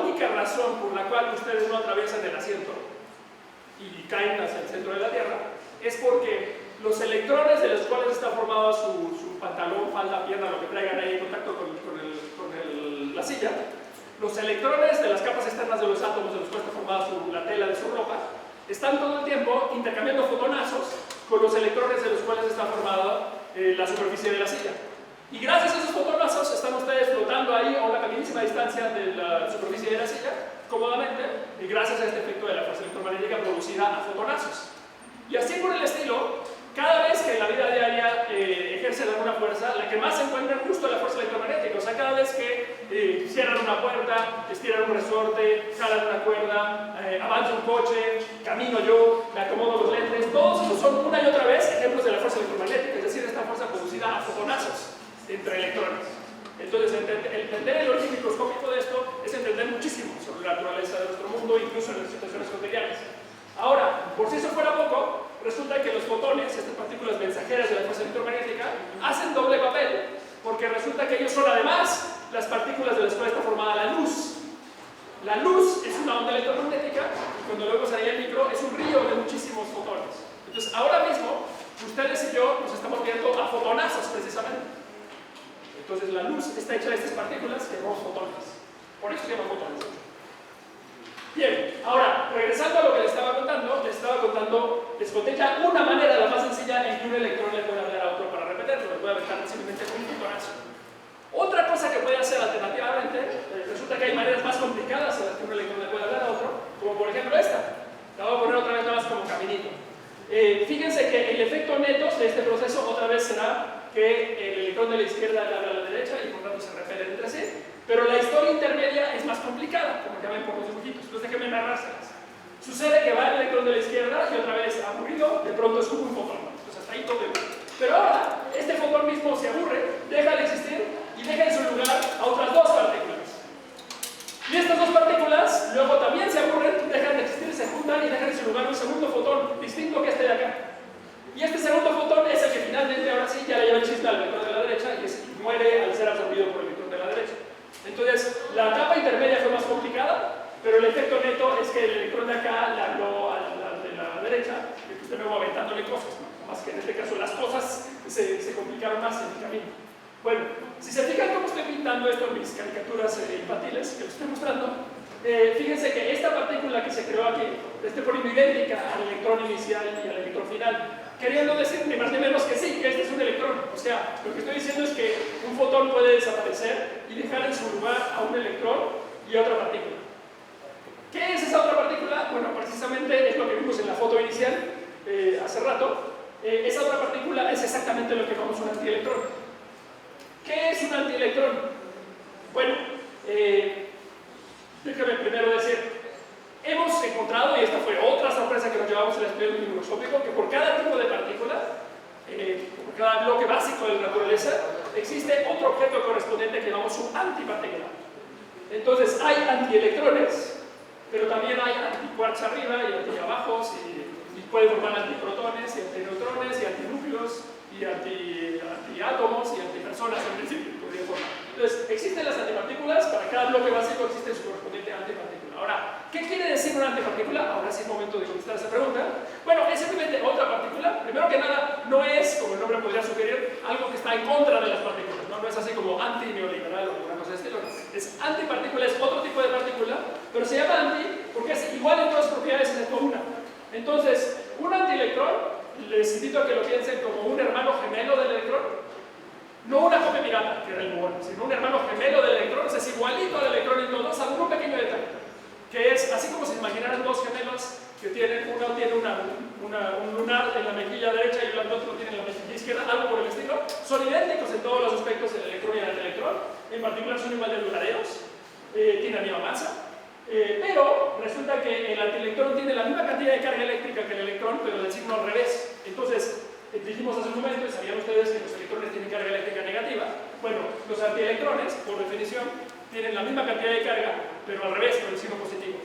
única razón por la cual ustedes no atraviesan el asiento y caen hacia el centro de la Tierra es porque los electrones de los cuales está formado su pantalón, falda, pierna, lo que traigan ahí en contacto con la silla, los electrones de las capas externas de los átomos de los cuales está formada la tela de su ropa, están todo el tiempo intercambiando fotonazos con los electrones de los cuales está formada la superficie de la silla. Y gracias a esos fotonazos están ustedes flotando ahí a una pequeñísima distancia de la superficie de la silla, cómodamente, y gracias a este efecto de la fuerza electromagnética producida a fotonazos. Y así por el estilo, cada vez que en la vida diaria ejercen alguna fuerza, la que más se encuentra es justo la fuerza electromagnética. O sea, cada vez que cierran una puerta, estiran un resorte, jalan una cuerda, avanza un coche, camino yo, me acomodo los lentes, todos esos son una y otra vez ejemplos de la fuerza electromagnética, es decir, esta fuerza producida a fotonazos entre electrones. Entonces, entender el origen microscópico de esto es entender muchísimo sobre la naturaleza de nuestro mundo, incluso en las situaciones cotidianas. Ahora, por si eso fuera poco, resulta que los fotones, estas partículas mensajeras de la fuerza electromagnética, hacen doble papel, porque resulta que ellos son además las partículas de las cuales está formada la luz. La luz es una onda electromagnética y cuando luego salía el micro es un río de muchísimos fotones. Entonces, ahora mismo, ustedes y yo nos estamos viendo a fotonazos precisamente. Entonces, la luz está hecha de estas partículas que llamamos fotones. Por eso se llaman fotones. Bien, ahora, regresando a lo que les conté ya una manera, la más sencilla, en que un electrón le puede hablar a otro para repetirlo, le puede aventar simplemente con un fotonazo. Otra cosa que puede hacer alternativamente, resulta que hay maneras más complicadas en las que un electrón le puede hablar a otro, como por ejemplo esta. La voy a poner otra vez nada más como caminito. Fíjense que el efecto neto de este proceso otra vez será que el electrón de la izquierda le habla a la derecha y por tanto se repelen entre sí, pero la historia intermedia es más complicada, como ya ven por los dibujitos. Entonces déjenme narrárselas. Sucede que va el electrón de la izquierda y otra vez aburrido, de pronto escupe un fotón. Entonces hasta ahí todo bien. Pero ahora, este fotón mismo se aburre, deja de existir y deja en su lugar a otras dos partículas. Y estas dos partículas luego también se aburren, dejan de existir, se juntan y dejan en su lugar un segundo fotón distinto que este de acá. Y este segundo fotón es el que finalmente ahora sí ya le lleva el chisme al electrón de la derecha y muere al ser absorbido por el electrón de la derecha. Entonces, la capa intermedia fue más complicada, pero el efecto neto es que el electrón de acá le habló al de la derecha y pues de nuevo aventándole cosas, ¿no? Más que en este caso las cosas se complicaron más en el camino. Bueno, si se fijan cómo estoy pintando esto en mis caricaturas infantiles que les estoy mostrando, fíjense que esta partícula que se creó aquí es poniendo idéntica al electrón inicial y al electrón final, queriendo decir ni más ni menos que sí, que este es un electrón. O sea, lo que estoy diciendo es que un fotón puede desaparecer y dejar en su lugar a un electrón y a otra partícula. ¿Qué es esa otra partícula? Bueno, precisamente es lo que vimos en la foto inicial hace rato. Esa otra partícula es exactamente lo que llamamos un antielectrón. ¿Qué es un antielectrón? Bueno, déjame primero decir, hemos encontrado, y esta fue otra sorpresa que nos llevamos al estudio del microscópico, que por cada tipo de partícula, por cada bloque básico de la naturaleza, existe otro objeto correspondiente que llamamos un antipartícula. Entonces hay antielectrones, pero también hay antiquarks arriba y antiabajos, y pueden formar antiprotones y antineutrones y antinúcleos y antiátomos y antipersonas en principio podría formar. Entonces, existen las antipartículas, para cada bloque básico existe su correspondiente antipartícula. Ahora, ¿qué quiere decir una antipartícula? Ahora sí es momento de contestar esa pregunta. Bueno, es simplemente otra partícula. Primero que nada, no es, como el nombre podría sugerir, algo que está en contra de las partículas. No es así como anti-neoliberal o alguna cosa de estilo. Es antipartícula, es otro tipo de partícula, pero se llama anti porque es igual en todas las propiedades excepto una. Entonces, un antielectrón, les invito a que lo piensen como un hermano gemelo del electrón, no una copia pirata, que era el muón, sino un hermano gemelo del electrón, es igualito al electrón en todos, salvo un pequeño detalle, que es así como si imaginaran dos gemelos que tienen, uno tiene un lunar en la mejilla derecha y el otro tiene en la mejilla izquierda, algo por el estilo, son idénticos en todos los aspectos del electrón y el antielectrón, en particular son igual de duraderos, tienen la misma masa. Pero resulta que el antielectrón tiene la misma cantidad de carga eléctrica que el electrón, pero del signo al revés. Entonces, dijimos hace un momento, y sabían ustedes que los electrones tienen carga eléctrica negativa. Bueno, los antielectrones, por definición, tienen la misma cantidad de carga, pero al revés, con el signo positivo.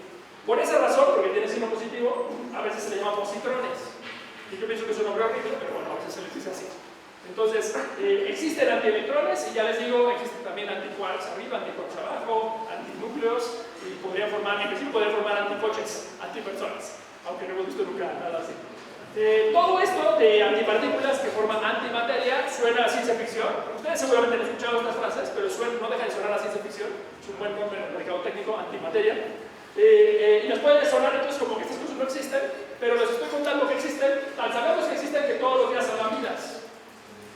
Por esa razón, porque tiene signo positivo, a veces se le llama positrones. Y yo pienso que es un nombre horrible, pero bueno, a veces se les dice así. Entonces, existen antielectrones y ya les digo, existen también antiquarks arriba, antiquarks abajo, antinúcleos y podrían formar, en principio podrían formar anticoches, antipersonas, aunque no hemos visto nunca nada así. Todo esto de antipartículas que forman antimateria suena a ciencia ficción. Ustedes seguramente han escuchado estas frases, pero no deja de sonar a ciencia ficción. Es un buen nombre en el mercado técnico, antimateria. Y les puede sonar entonces como que estas cosas no existen, pero les estoy contando que existen. Tan sabemos que existen que todos los días salvan vidas.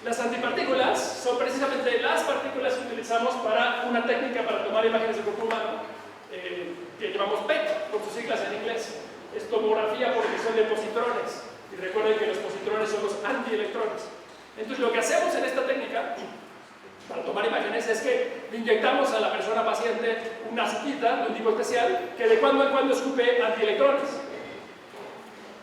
Las antipartículas son precisamente las partículas que utilizamos para una técnica para tomar imágenes del cuerpo humano que llamamos PET, por sus siglas en inglés. Es tomografía por emisión de positrones. Y recuerden que los positrones son los antielectrones. Entonces lo que hacemos en esta técnica para tomar imágenes es que inyectamos a la persona paciente una azuquita de un tipo especial que de cuando en cuando escupe antielectrones.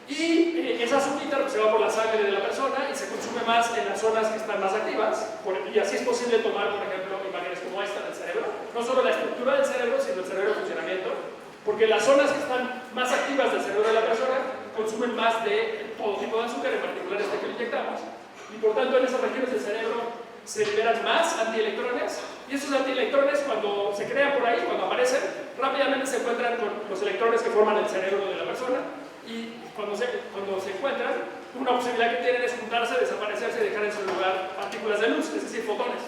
Y esa azuquita se va por la sangre de la persona y se consume más en las zonas que están más activas, y así es posible tomar, por ejemplo, imágenes como esta del cerebro, no solo la estructura del cerebro, sino el cerebro en funcionamiento, porque las zonas que están más activas del cerebro de la persona consumen más de todo tipo de azúcar, en particular este que le inyectamos, y por tanto en esas regiones del cerebro se liberan más antielectrones, y esos antielectrones cuando se crean por ahí, cuando aparecen, rápidamente se encuentran con los electrones que forman el cerebro de la persona, y cuando se encuentran, una posibilidad que tienen es juntarse, desaparecerse y dejar en su lugar partículas de luz, es decir, fotones.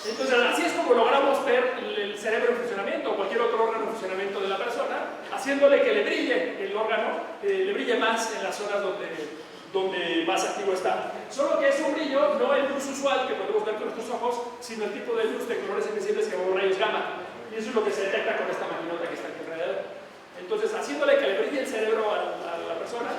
Entonces, así es como logramos ver el cerebro en funcionamiento o cualquier otro órgano en funcionamiento de la persona, haciéndole que le brille el órgano, le brille más en las zonas donde más activo está. Solo que es un brillo, no el luz usual que podemos ver con nuestros ojos, sino el tipo de luz de colores invisibles que llamamos rayos gamma. Y eso es lo que se detecta con esta maquinota que está aquí alrededor. Entonces, haciéndole que le brille el cerebro a la persona, persona,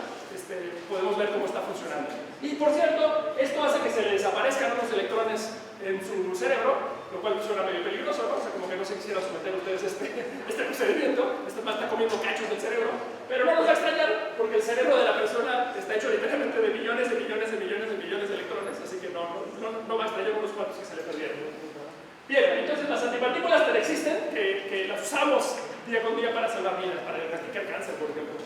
podemos ver cómo está funcionando. Y por cierto, esto hace que se le desaparezcan unos electrones en su cerebro, lo cual suena medio peligroso, ¿no? O sea, como que no se quisiera someter a ustedes este procedimiento. Este man está comiendo cachos del cerebro, pero no nos va a extrañar porque el cerebro de la persona está hecho literalmente de millones de electrones, así que no va a extrañar unos cuantos que se le perdieron. Bien, entonces las antipartículas existen, que las usamos día con día para salvar vidas, para diagnosticar cáncer, por ejemplo.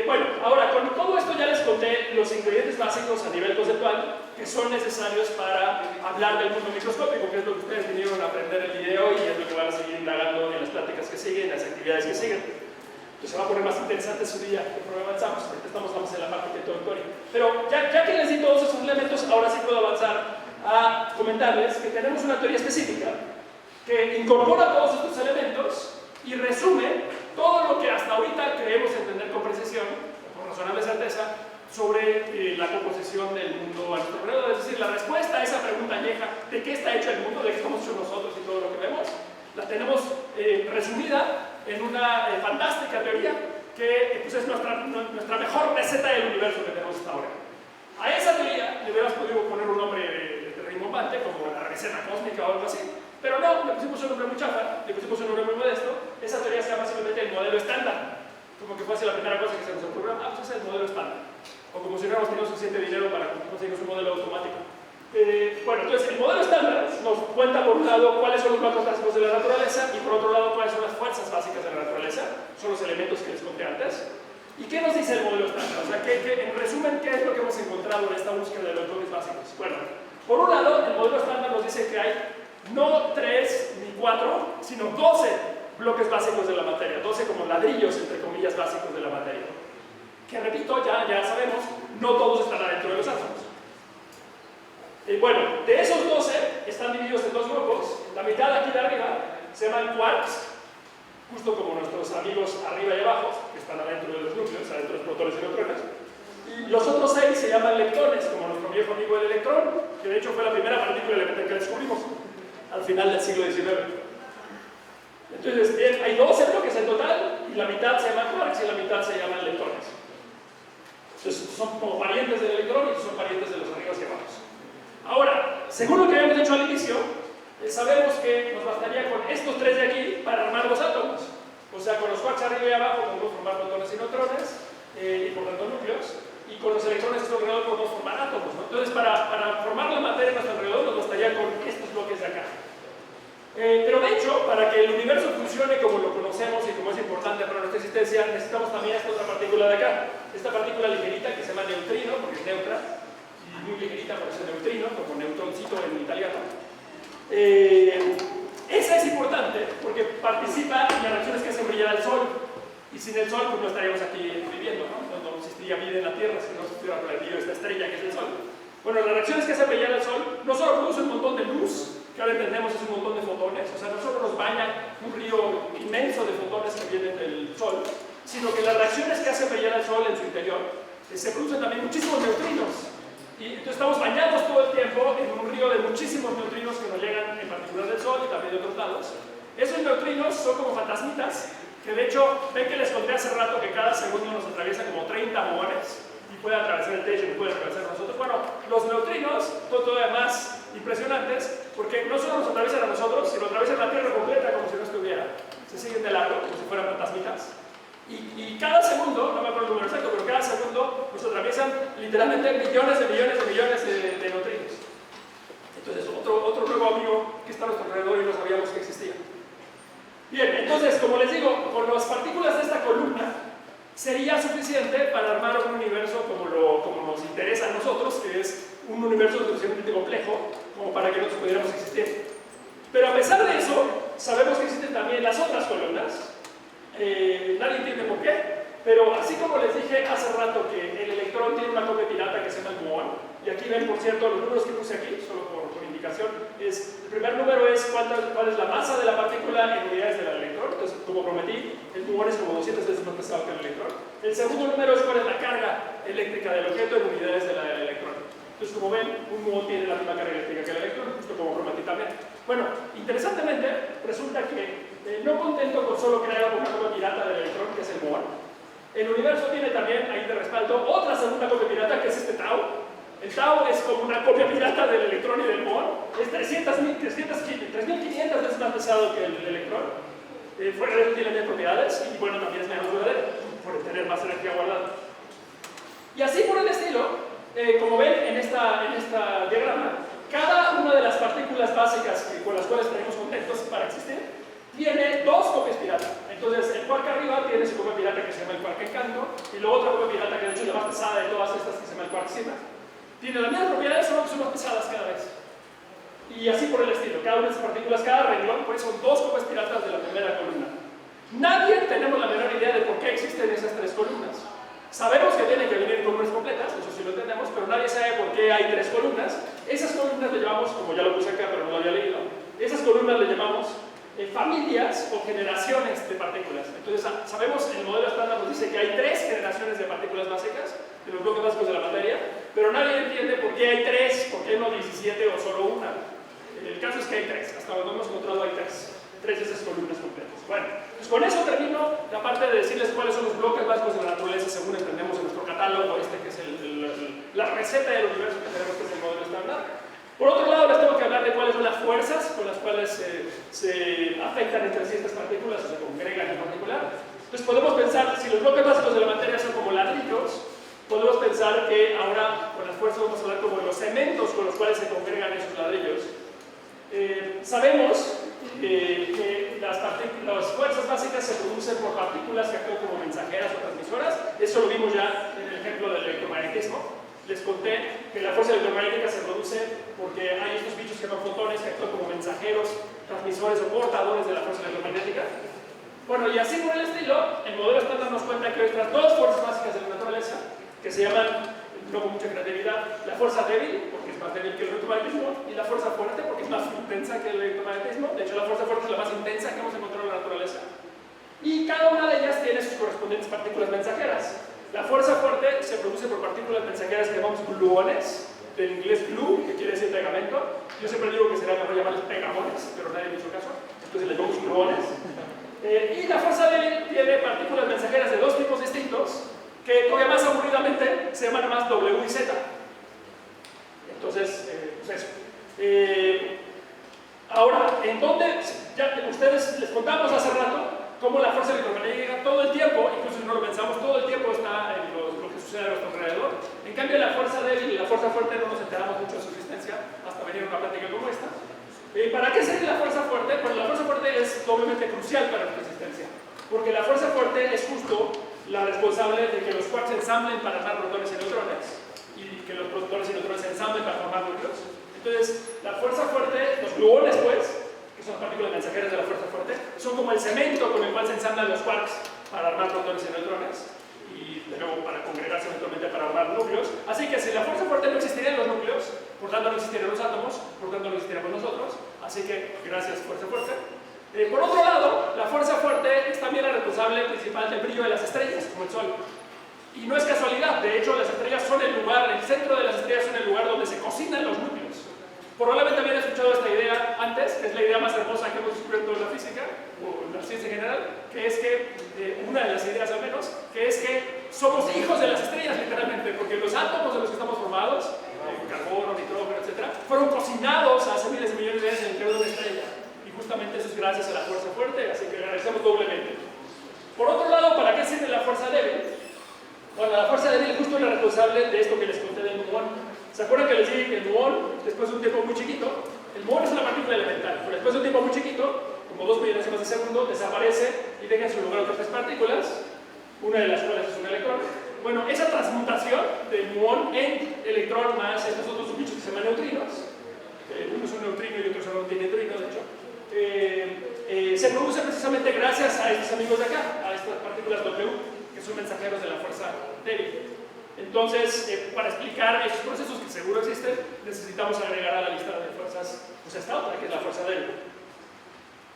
Bueno, ahora, con todo esto ya les conté los ingredientes básicos a nivel conceptual que son necesarios para hablar del mundo microscópico, que es lo que ustedes vinieron a aprender el día de hoy y es lo que van a seguir indagando en las pláticas que siguen, en las actividades que siguen. Pues se va a poner más interesante su día, conforme avanzamos. Ahorita estamos en la parte introductoria. Pero ya que les di todos esos elementos, ahora sí puedo avanzar a comentarles que tenemos una teoría específica que incorpora todos estos elementos y resume todo lo que hasta ahorita creemos entender con precisión, con razonable certeza, sobre la composición del mundo a nuestro alrededor. Es decir, la respuesta a esa pregunta añeja de qué está hecho el mundo, de qué estamos hechos nosotros y todo lo que vemos, la tenemos resumida en una fantástica teoría que pues, es nuestra mejor receta del universo que tenemos hasta ahora. A esa teoría le hubieras podido poner un nombre de rimbombante, como la receta cósmica o algo así, pero no, le pusimos un nombre muy chafa, le pusimos un nombre muy modesto. Esa teoría se llama simplemente el modelo estándar, como que fuese la primera cosa que se nos ocurrió. Pues ese es el modelo estándar, o como si no hubiéramos tenido suficiente dinero para conseguir un modelo automático. Bueno, entonces el modelo estándar nos cuenta por un lado cuáles son los marcos básicos de la naturaleza y por otro lado cuáles son las fuerzas básicas de la naturaleza, son los elementos que les conté antes. ¿Y qué nos dice el modelo estándar? O sea, en resumen, ¿qué es lo que hemos encontrado en esta búsqueda de los bloques básicos? Bueno, por un lado, el modelo estándar nos dice que hay no 3 ni 4, sino 12 bloques básicos de la materia, 12 como ladrillos, entre comillas, básicos de la materia. Que repito, ya sabemos, no todos están adentro de los átomos. Bueno, de esos 12 están divididos en dos grupos. La mitad aquí de arriba se llaman quarks, justo como nuestros amigos arriba y abajo, que están adentro de los núcleos, adentro de los protones y neutrones. Y los otros 6 se llaman leptones, como nuestro viejo amigo el electrón, que de hecho fue la primera partícula elemental que descubrimos al final del siglo XIX. Entonces, bien, hay 12 bloques en total, y la mitad se llaman quarks y la mitad se llaman leptones. Entonces, son como parientes del electrón y son parientes de los arriba y abajo. Ahora, según lo que habíamos dicho al inicio, sabemos que nos bastaría con estos 3 de aquí para armar los átomos. O sea, con los quarks arriba y abajo podemos formar protones y neutrones, y por tanto núcleos, y con los electrones a nuestro alrededor podemos formar átomos, ¿no? Entonces, para formar la materia a nuestro alrededor nos bastaría con estos bloques de acá. Pero de hecho, para que el universo funcione como lo conocemos y como es importante para nuestra existencia, necesitamos también esta otra partícula de acá. Esta partícula ligerita que se llama neutrino, porque es neutra, y muy ligerita por eso neutrino, como neutroncito en italiano. Esa es importante porque participa en las reacciones que hacen brillar al Sol. Y sin el Sol, pues no estaríamos aquí viviendo, ¿no? No existiría vida en la Tierra si no estuviera relativo esta estrella que es el Sol. Bueno, las reacciones que hacen brillar al Sol no solo producen un montón de luz, que ahora entendemos es un montón de fotones, o sea, no solo nos baña un río inmenso de fotones que vienen del Sol, sino que las reacciones que hacen brillar al Sol en su interior se producen también muchísimos neutrinos. Y entonces estamos bañados todo el tiempo en un río de muchísimos neutrinos que nos llegan en particular del Sol y también de otros lados. Esos neutrinos son como fantasmitas, que de hecho, ven que les conté hace rato que cada segundo nos atraviesa como 30 muones y puede atravesar el techo y puede atravesar nosotros. Bueno, los neutrinos son todavía más impresionantes porque no solo nos atraviesan a nosotros, sino atraviesan la Tierra completa como si no estuviera. Se siguen de largo como si fueran fantasmitas. Y cada segundo, no me acuerdo el número exacto, pero cada segundo nos atraviesan literalmente millones de neutrinos. Entonces, otro nuevo amigo que está a nuestro alrededor y no sabíamos que existía. Bien, entonces, como les digo, con las partículas de esta columna sería suficiente para armar un universo como nos interesa a nosotros, que es un universo suficientemente complejo como para que nosotros pudiéramos existir. Pero a pesar de eso, sabemos que existen también las otras columnas. Nadie entiende por qué, pero así como les dije hace rato que el electrón tiene una copia pirata que se llama el muón, y aquí ven, por cierto, los números que puse aquí, solo por indicación, el primer número es cuál es la masa de la partícula en unidades del electrón. Entonces, como prometí, el muón es como 200 veces más pesado que el electrón. El segundo número es cuál es la carga eléctrica del objeto en unidades del electrón. Entonces, como ven, un muón tiene la misma carga eléctrica que el electrón, justo como prometí también. Bueno, interesantemente, resulta que no contento con solo crear una copia pirata del electrón, que es el muón, El universo tiene también ahí de respaldo otra segunda copia pirata, que es este tau. El tau es como una copia pirata del electrón y del muón. Es 3.500 veces más pesado que el electrón. Fuera de eso tiene menos propiedades y bueno, también es menos duradero por tener más energía guardada. Y así por el estilo, como ven en esta diagrama, cada una de las partículas básicas con las cuales tenemos contactos para existir tiene dos copias pirata. Entonces el quark arriba tiene su copia pirata que se llama el quark encanto y luego otra copia pirata que de hecho es la más pesada de todas estas que se llama el quark sigma. Tiene las mismas propiedades, solo que son más pesadas cada vez. Y así por el estilo, cada una de esas partículas, cada renglón, pues son dos copias piratas de la primera columna. Nadie tenemos la menor idea de por qué existen esas tres columnas. Sabemos que tienen que venir columnas completas, eso sí lo entendemos, pero nadie sabe por qué hay tres columnas. Esas columnas le llamamos, como ya lo puse acá, pero no lo había leído, esas columnas le llamamos familias o generaciones de partículas. Entonces, sabemos, el modelo estándar nos dice que hay tres generaciones de partículas básicas, de los bloques básicos de la materia, pero nadie entiende por qué hay tres, por qué no 17 o solo una. El caso es que hay tres, hasta donde hemos encontrado hay tres de esas columnas completas. Bueno, pues con eso termino la parte de decirles cuáles son los bloques básicos de la naturaleza según entendemos en nuestro catálogo, que es la receta del universo que tenemos, que es el modelo estándar. Por otro lado, les tengo que hablar de cuáles son las fuerzas con las cuales se afectan entre sí estas partículas o se congregan en particular. Entonces podemos pensar, si los bloques básicos de la materia son como ladrillos, podemos pensar que ahora con las fuerzas vamos a hablar como de los cementos con los cuales se congregan esos ladrillos. Sabemos que las fuerzas básicas se producen por partículas que actúan como mensajeras o transmisoras. Eso lo vimos ya en el ejemplo del electromagnetismo. Les conté que la fuerza electromagnética se produce porque hay estos bichos que llaman fotones que actúan como mensajeros, transmisores o portadores de la fuerza electromagnética. Bueno, y así por el estilo, el modelo estándar nos cuenta que hay otras dos fuerzas básicas de la naturaleza que se llaman, no con mucha creatividad, la fuerza débil, porque es más débil que el electromagnetismo, y la fuerza fuerte, porque es más intensa que el electromagnetismo. De hecho, la fuerza fuerte es la más intensa que hemos encontrado en la naturaleza. Y cada una de ellas tiene sus correspondientes partículas mensajeras. La fuerza fuerte se produce por partículas mensajeras que llamamos gluones, del inglés glue, que quiere decir pegamento. Yo siempre digo que será mejor llamarles pegamones, pero nadie me hizo caso, entonces le llamamos gluones. Y la fuerza débil tiene partículas mensajeras de dos tipos distintos, que todavía más aburridamente se llaman más W y Z. Entonces, pues eso. Ahora, ¿en dónde? Ya ustedes les contamos hace rato cómo la fuerza electromagnética todo el tiempo, incluso si no lo pensamos, todo el tiempo está en lo que sucede a nuestro alrededor. En cambio, la fuerza débil y la fuerza fuerte no nos enteramos mucho de su existencia hasta venir a una plática como esta. ¿Para qué sirve la fuerza fuerte? Pues la fuerza fuerte es doblemente crucial para nuestra existencia, porque la fuerza fuerte es justo la responsable de que los quarks se ensamblen para armar protones y neutrones y que los protones y neutrones se ensamblen para formar núcleos. Entonces, la fuerza fuerte, los gluones pues, que son las partículas mensajeras de la fuerza fuerte, son como el cemento con el cual se ensamblan los quarks para armar protones y neutrones y de nuevo para congregarse eventualmente para armar núcleos. Así que si la fuerza fuerte no existirían los núcleos, por tanto no existirían los átomos, por tanto no existiríamos nosotros. Así que gracias fuerza fuerte. Por otro lado, la fuerza fuerte es también la responsable principal del brillo de las estrellas, como el Sol. Y no es casualidad, de hecho las estrellas son el lugar, el centro de las estrellas son el lugar donde se cocinan los núcleos. Probablemente habían escuchado esta idea antes, que es la idea más hermosa que hemos descubierto en la física, o en la ciencia en general, que es que, una de las ideas al menos, que es que somos hijos de las estrellas literalmente, porque los átomos de los que estamos formados, carbono, nitrógeno, etc., fueron cocinados hace miles de millones de años en el interior de una estrella. Justamente eso es gracias a la fuerza fuerte, así que agradecemos doblemente. Por otro lado, ¿para qué sirve la fuerza débil? Bueno, la fuerza débil justo es la responsable de esto que les conté del muón. ¿Se acuerdan que les dije que el muón, después de un tiempo muy chiquito, el muón es una partícula elemental, pero después de un tiempo muy chiquito, como 2 milésimas de segundo, desaparece y deja en su lugar otras 3 partículas, una de las cuales es un electrón. Bueno, esa transmutación del muón en electrón más estos otros bichos que se llaman neutrinos, uno es un neutrino y otro es un antineutrino, de hecho, se produce precisamente gracias a estos amigos de acá, a estas partículas W, que son mensajeros de la fuerza débil. Entonces, para explicar esos procesos que seguro existen, necesitamos agregar a la lista de fuerzas, pues esta otra, que es la fuerza débil.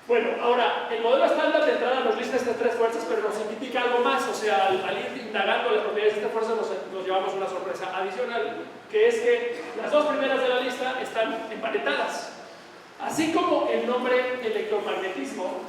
Bueno, ahora, el modelo estándar de entrada nos lista estas 3 fuerzas, pero nos indica algo más, o sea, al ir indagando las propiedades de esta fuerza nos llevamos una sorpresa adicional, que es que las 2 primeras de la lista están emparentadas. Así como el nombre electromagnetismo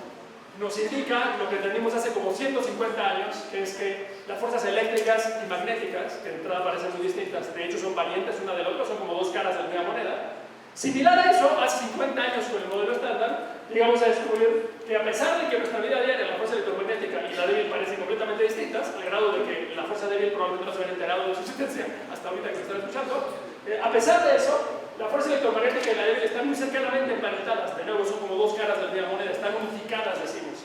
nos indica lo que entendimos hace como 150 años, que es que las fuerzas eléctricas y magnéticas, que de entrada parecen muy distintas, de hecho son parientes una de la otra, son como dos caras de la misma moneda. Similar a eso, hace 50 años con el modelo estándar, llegamos a descubrir que a pesar de que en nuestra vida diaria la fuerza electromagnética y la débil parecen completamente distintas, al grado de que la fuerza débil probablemente no se habían enterado de su existencia hasta ahorita que me están escuchando, a pesar de eso, la fuerza electromagnética y la débil están muy cercanamente emparentadas, de nuevo son como dos caras de la misma moneda, están unificadas, decimos.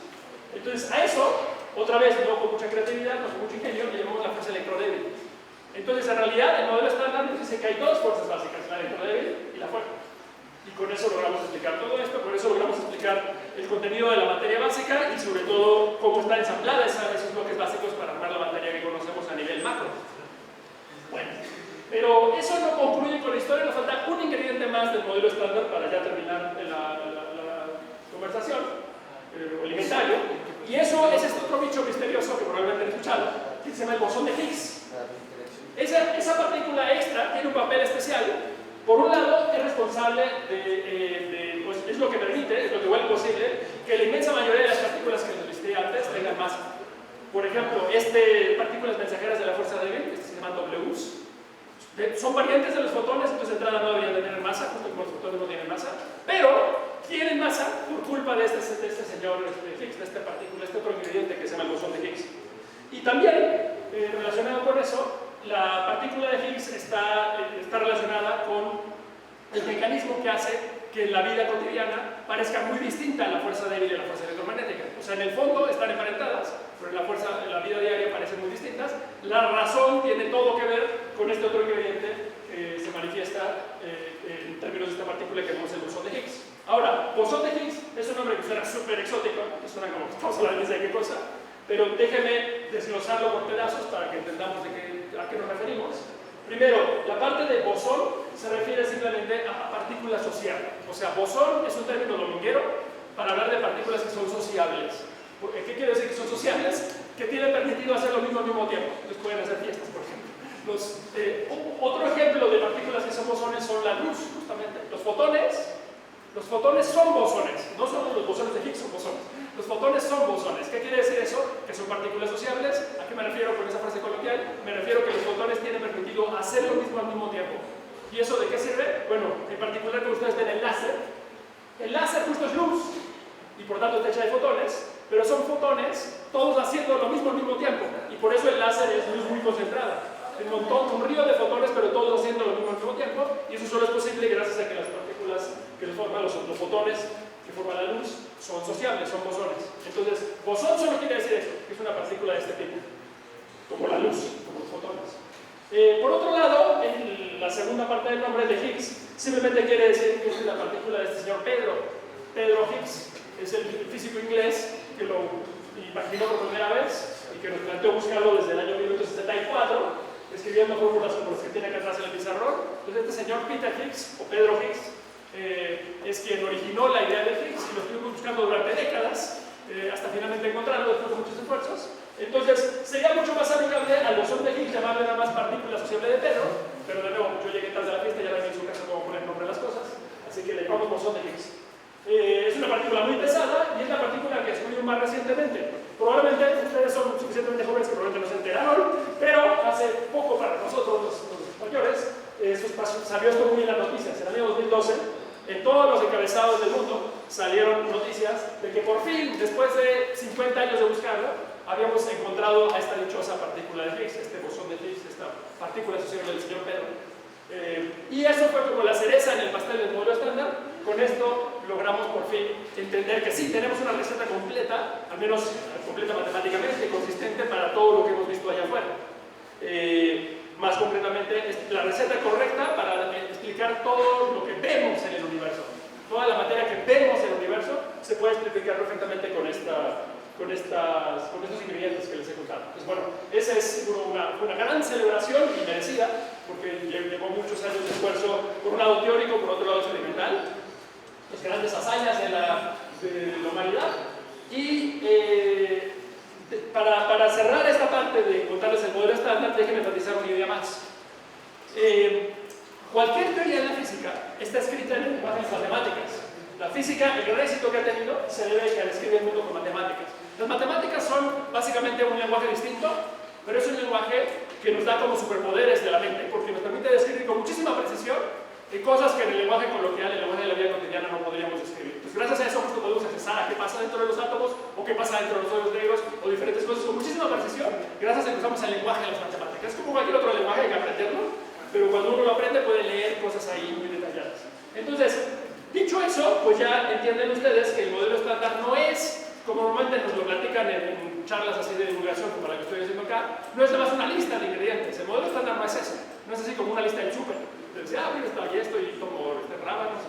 Entonces a eso, otra vez, no con mucha creatividad, no con mucho ingenio, le llamamos la fuerza electrodébil. Entonces en realidad el modelo estándar nos dice que hay dos fuerzas básicas, la electrodébil y la fuerza. Y con eso logramos explicar todo esto, con eso logramos explicar el contenido de la materia básica y sobre todo cómo está ensamblada esos bloques básicos para armar la materia que conocemos a nivel macro. Bueno, pero eso no concluye con la historia, nos falta un ingrediente más del modelo estándar para ya terminar la conversación, el inventario, y eso es este otro bicho misterioso que probablemente han escuchado, que se llama el bosón de Higgs. Esa partícula extra tiene un papel especial. Por un lado, es responsable pues es lo que permite, es lo que vuelve posible, que la inmensa mayoría de las partículas que les listé antes tengan masa. Por ejemplo, partículas mensajeras de la fuerza débil, se llaman Ws, son variantes de los fotones, entonces de entrada no deberían tener masa, justo como los fotones no tienen masa, pero tienen masa por culpa de este señor Higgs, de esta partícula, este otro ingrediente que se llama el bosón de Higgs. Y también, relacionado con eso, la partícula de Higgs está relacionada con el mecanismo que hace que en la vida cotidiana parezca muy distinta a la fuerza débil y la fuerza electromagnética. O sea, en el fondo están emparentadas, pero en la vida diaria parecen muy distintas. La razón tiene todo que ver con este otro ingrediente que se manifiesta en términos de esta partícula que llamamos el bosón de Higgs. Ahora, bosón de Higgs es un nombre que suena súper exótico, que suena como que estamos hablando de qué cosa, pero déjenme desglosarlo por pedazos para que entendamos a qué nos referimos. Primero, la parte de bosón se refiere simplemente a partículas sociables. O sea, bosón es un término dominguero para hablar de partículas que son sociables. ¿Qué quiere decir que son sociables? Que tienen permitido hacer lo mismo al mismo tiempo. Entonces pueden hacer fiestas, por ejemplo. Otro ejemplo de partículas que son bosones son la luz, justamente. Los fotones son bosones, no solo los bosones de Higgs son bosones. Los fotones son bosones. ¿Qué quiere decir eso? Que son partículas sociables. ¿A qué me refiero con esa frase coloquial? Me refiero que los fotones tienen permitido hacer lo mismo al mismo tiempo. ¿Y eso de qué sirve? Bueno, en particular que ustedes ven el láser justo es luz y por tanto está hecha de fotones, pero son fotones todos haciendo lo mismo al mismo tiempo y por eso el láser es luz muy concentrada. Un río de fotones, pero todos haciendo lo mismo al mismo tiempo, y eso solo es posible gracias a que las partículas que forman los fotones que forman la luz son sociables, son bosones. Entonces, bosón solo quiere decir eso, que es una partícula de este tipo, como la luz, como los fotones. Por otro lado, en la segunda parte del nombre de Higgs, simplemente quiere decir que es la partícula de este señor Pedro Higgs, es el físico inglés que lo imaginó por primera vez y que nos planteó buscarlo desde el año 1974, escribiendo fórmulas como las que tiene acá atrás en el pizarrón. Entonces este señor Peter Higgs, o Pedro Higgs, es quien originó la idea de Higgs y lo estuvimos buscando durante décadas, hasta finalmente encontrarlo después de muchos esfuerzos. Entonces sería mucho más amigable al bosón de Higgs llamarle nada más partícula sociable de Pedro, pero de nuevo, yo llegué tarde a la fiesta y ya nadie en su casa cómo poner nombre a las cosas, así que le llamamos bosón de Higgs. Es una partícula muy pesada y es la partícula que descubrimos más recientemente. Probablemente ustedes son suficientemente jóvenes que probablemente no se enteraron, pero hace poco para nosotros, los mayores, salió esto muy en las noticias. En el año 2012, en todos los encabezados del mundo salieron noticias de que por fin, después de 50 años de buscarlo, habíamos encontrado a esta dichosa partícula de Higgs, este bosón de Higgs, esta partícula asociada del señor Pedro. Y eso fue como la cereza en el pastel del modelo estándar. Con esto logramos por fin entender que sí, tenemos una receta completa, al menos completa matemáticamente, consistente para todo lo que hemos visto allá afuera. Más concretamente, es la receta correcta para explicar todo lo que vemos en el universo. Toda la materia que vemos en el universo se puede explicar perfectamente con estos ingredientes que les he contado. Pues bueno, esa es una gran celebración y merecida, porque llevó muchos años de esfuerzo, por un lado teórico, por otro lado experimental, las grandes hazañas de la humanidad. Y para cerrar esta parte de contarles el modelo estándar, déjenme enfatizar una idea más. Cualquier teoría de la física está escrita en lenguajes matemáticas. La física, el gran éxito que ha tenido, se debe a que describe el mundo con matemáticas. Las matemáticas son básicamente un lenguaje distinto, pero es un lenguaje que nos da como superpoderes de la mente, porque nos permite describir con muchísima precisión cosas que en el lenguaje coloquial, en el lenguaje de la vida cotidiana no podríamos describir. Entonces, gracias a eso justo podemos accesar a qué pasa dentro de los átomos, o qué pasa dentro de los hoyos negros, o diferentes cosas con muchísima precisión, gracias a que usamos el lenguaje de las matemáticas. Es como cualquier otro lenguaje, hay que aprenderlo, pero cuando uno lo aprende puede leer cosas ahí muy detalladas. Entonces, dicho eso, pues ya entienden ustedes que el modelo estándar no es, como normalmente nos lo platican en charlas así de divulgación como la que estoy haciendo acá, no es nada más una lista de ingredientes. El modelo estándar no es eso, no es así como una lista del súper. Te dice, mira, está aquí esto y tomo rábanos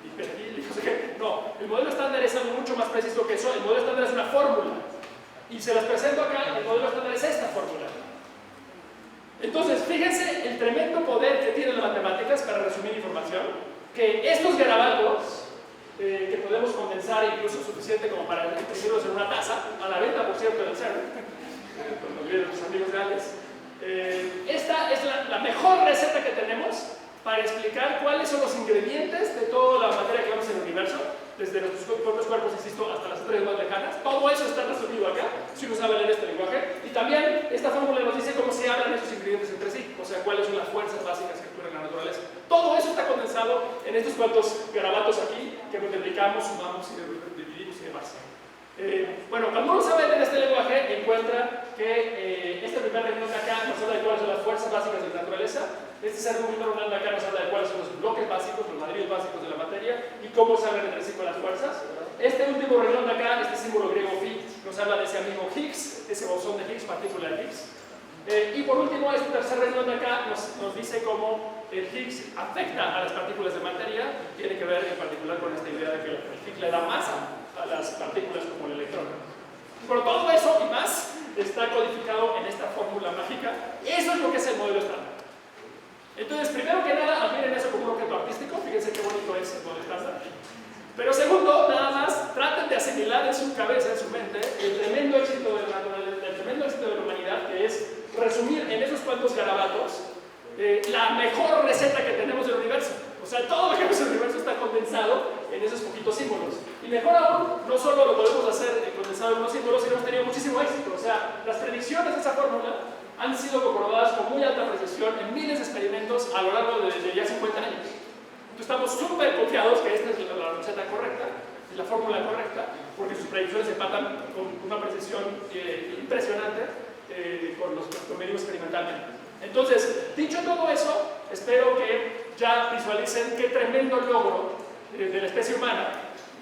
y perejil y no sé qué. No, el modelo estándar es algo mucho más preciso que eso. El modelo estándar es una fórmula. Y se las presento acá, el modelo estándar es esta fórmula. Entonces, fíjense el tremendo poder que tienen las matemáticas para resumir información, que estos garabatos que podemos condensar incluso suficiente como para imprimirlos en una taza, a la venta, por cierto, del CERN, cuando vienen los amigos reales. Esta es la mejor receta que tenemos para explicar cuáles son los ingredientes de toda la materia que vemos en el universo, desde nuestros propios cuerpos, insisto, hasta las estrellas más lejanas. Todo eso está resumido acá, si uno sabe leer este lenguaje. Y también esta fórmula nos dice cómo se hablan esos ingredientes entre sí, o sea, cuáles son las fuerzas básicas que ocurren en la naturaleza. Todo eso está condensado en estos cuantos garabatos aquí, que multiplicamos, sumamos y dividimos y demás. Bueno, cuando uno sabe leer este lenguaje, encuentra que este primer renglón de acá nos habla de cuáles son las fuerzas básicas de la naturaleza. Este segundo renglón de acá nos habla de cuáles son los bloques básicos, los ladrillos básicos de la materia y cómo se hablan entre sí con las fuerzas. Este último renglón de acá, este símbolo griego phi, nos habla de ese amigo Higgs, ese bosón de Higgs, partícula de Higgs. Y por último, este tercer renglón de acá nos dice cómo el Higgs afecta a las partículas de materia. Tiene que ver en particular con esta idea de que el Higgs le da masa a las partículas como el electrón. Pero todo eso y más está codificado en esta fórmula mágica. Eso es lo que es el modelo estándar. Entonces, primero que nada, admiren eso como un objeto artístico. Fíjense qué bonito es el modelo estándar. Pero segundo, nada más, traten de asimilar en su cabeza, en su mente, el tremendo éxito de la naturaleza, el tremendo éxito de la humanidad, que es resumir en esos cuantos garabatos la mejor receta que tenemos del universo. O sea, todo lo que vemos en el universo está condensado en esos poquitos símbolos. Y mejor aún, no solo lo podemos hacer condensado en unos símbolos, sino hemos tenido muchísimo éxito. O sea, las predicciones de esa fórmula han sido comprobadas con muy alta precisión en miles de experimentos a lo largo de ya 50 años. Entonces estamos súper confiados que esta es la receta correcta, es la fórmula correcta, porque sus predicciones empatan con una precisión impresionante con los que medimos experimentalmente. Entonces, dicho todo eso, espero que ya visualicen qué tremendo logro de la especie humana,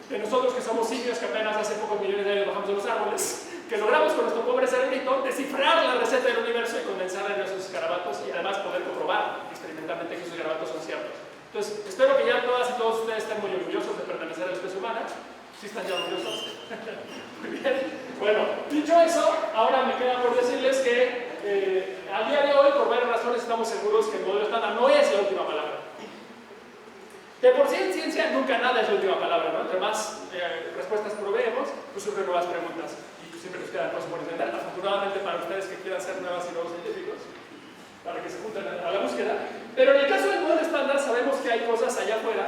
de nosotros que somos simios que apenas hace pocos millones de años bajamos de los árboles, que logramos con nuestro pobre cerebrito descifrar la receta del universo y condensarla en esos garabatos y además poder comprobar experimentalmente que esos garabatos son ciertos. Entonces, espero que ya todas y todos ustedes estén muy orgullosos de pertenecer a la especie humana. ¿Sí están ya orgullosos? Muy bien. Bueno, dicho eso, ahora me queda por decirles que al día de hoy, por varias razones, estamos seguros que el modelo estándar no es la última palabra. De por sí en ciencia nunca nada es la última palabra, ¿no? Entre más respuestas proveemos, pues surgen nuevas preguntas y pues siempre nos quedan cosas por entender. Afortunadamente para ustedes que quieran ser nuevas y nuevos científicos, para que se junten a la búsqueda. Pero en el caso del modelo estándar sabemos que hay cosas allá afuera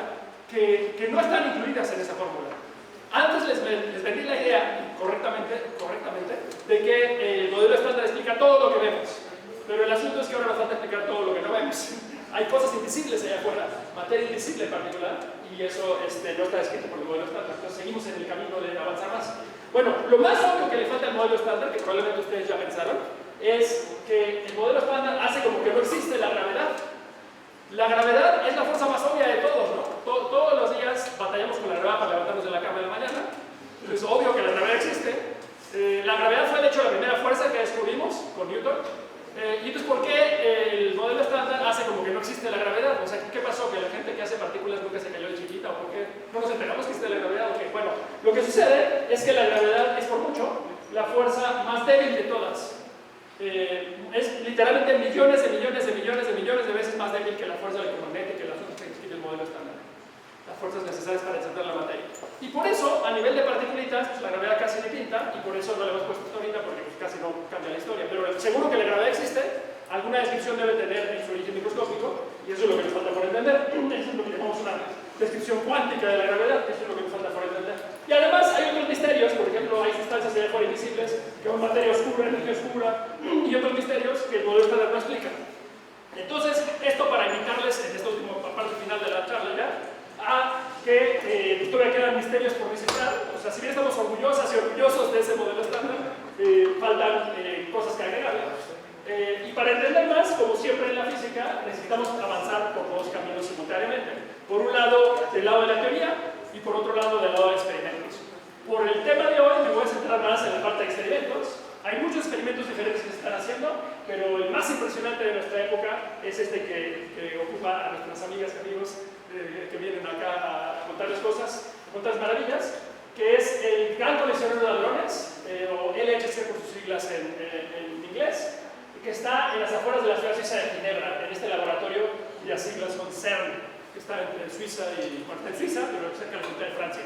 que no están incluidas en esa fórmula. Antes les vendí la idea, correctamente, de que el modelo estándar explica todo lo que vemos. Pero el asunto es que ahora nos falta explicar todo lo que no vemos. Hay cosas invisibles allá afuera, materia invisible en particular, y eso no está escrito por el modelo estándar. Entonces seguimos en el camino de avanzar más. Bueno, lo más obvio que le falta al modelo estándar, que probablemente ustedes ya pensaron, es que el modelo estándar hace como que no existe la gravedad. La gravedad es la fuerza más obvia de todos, ¿no? Todos los días batallamos con la gravedad para levantarnos de la cama de la mañana. Es obvio que la gravedad existe. La gravedad fue de hecho la primera fuerza que descubrimos con Newton. Y entonces, ¿por qué el modelo estándar hace como que no existe la gravedad? O sea, ¿qué pasó? ¿Que la gente que hace partículas nunca se cayó de chiquita? ¿O por qué no nos enteramos que existe la gravedad? ¿O qué? Bueno, lo que sucede es que la gravedad es por mucho la fuerza más débil de todas. Es literalmente millones de veces más débil que la fuerza electromagnética y las otras que describe el modelo estándar. Las fuerzas necesarias para encender la materia. Y por eso, a nivel de partículas, pues la gravedad casi ni pinta, y por eso no le hemos puesto esto ahorita, porque pues, casi no cambia la historia. Pero seguro que la gravedad existe, alguna descripción debe tener en su origen microscópico, y eso es lo que nos falta por entender. Eso es lo que llamamos una descripción cuántica de la gravedad, que eso es lo que nos falta por entender. Y además hay otros misterios, por ejemplo, hay sustancias allá afuera invisibles, que son materia oscura, energía oscura, y otros misterios que el modelo estándar no explica. Entonces, esto para invitarles en esta última parte final de la charla ya, a que todavía quedan misterios por visitar. O sea, si bien estamos orgullosas y orgullosos de ese modelo estándar, faltan cosas que agregarle. Y para entender más, como siempre en la física, necesitamos avanzar por dos caminos simultáneamente. Por un lado, del lado de la teoría, y por otro lado, del lado de experimentos. Por el tema de hoy, me voy a centrar más en la parte de experimentos. Hay muchos experimentos diferentes que se están haciendo, pero el más impresionante de nuestra época es este que ocupa a nuestras amigas y amigos que vienen acá a contarles cosas, a contarles maravillas, que es el Gran Colisionador de Hadrones, o LHC por sus siglas en inglés, que está en las afueras de la ciudad suiza de Ginebra, en este laboratorio cuyas siglas son CERN, que está entre Suiza y, bueno, está en Suiza, pero cerca de la frontera de Francia.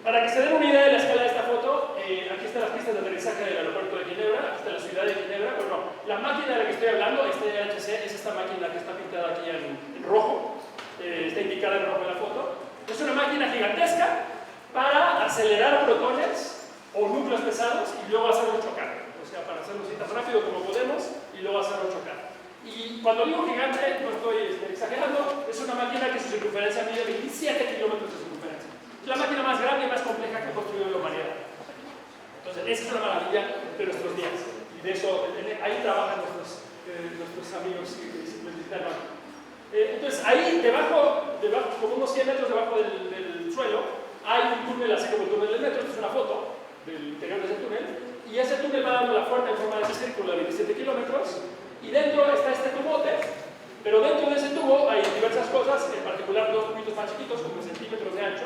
Para que se den una idea de la escala de esta foto, aquí están las pistas de aterrizaje del aeropuerto de Ginebra, aquí está la ciudad de Ginebra. Bueno, la máquina de la que estoy hablando, este LHC, es esta máquina que está pintada aquí en rojo, está indicada en rojo en la foto. Es una máquina gigantesca para acelerar protones o núcleos pesados y luego hacerlos chocar. O sea, para hacerlos tan rápido como podemos y luego hacerlos chocar. Y cuando digo gigante, no estoy exagerando, es una máquina que su circunferencia mide 27 kilómetros de circunferencia. Es la máquina más grande y más compleja que ha construido la humanidad. Entonces, esa es una maravilla de nuestros días. Y de eso, ahí trabajan nuestros amigos discípulos de Italia. Entonces, ahí debajo, como unos 100 metros debajo del suelo, hay un túnel, así como el túnel del metro. Esta es una foto del interior de ese túnel. Y ese túnel va dando la fuerza en forma de ese círculo de 27 kilómetros. Y dentro está este tubote, pero dentro de ese tubo hay diversas cosas, en particular dos tubitos más chiquitos, como centímetros de ancho.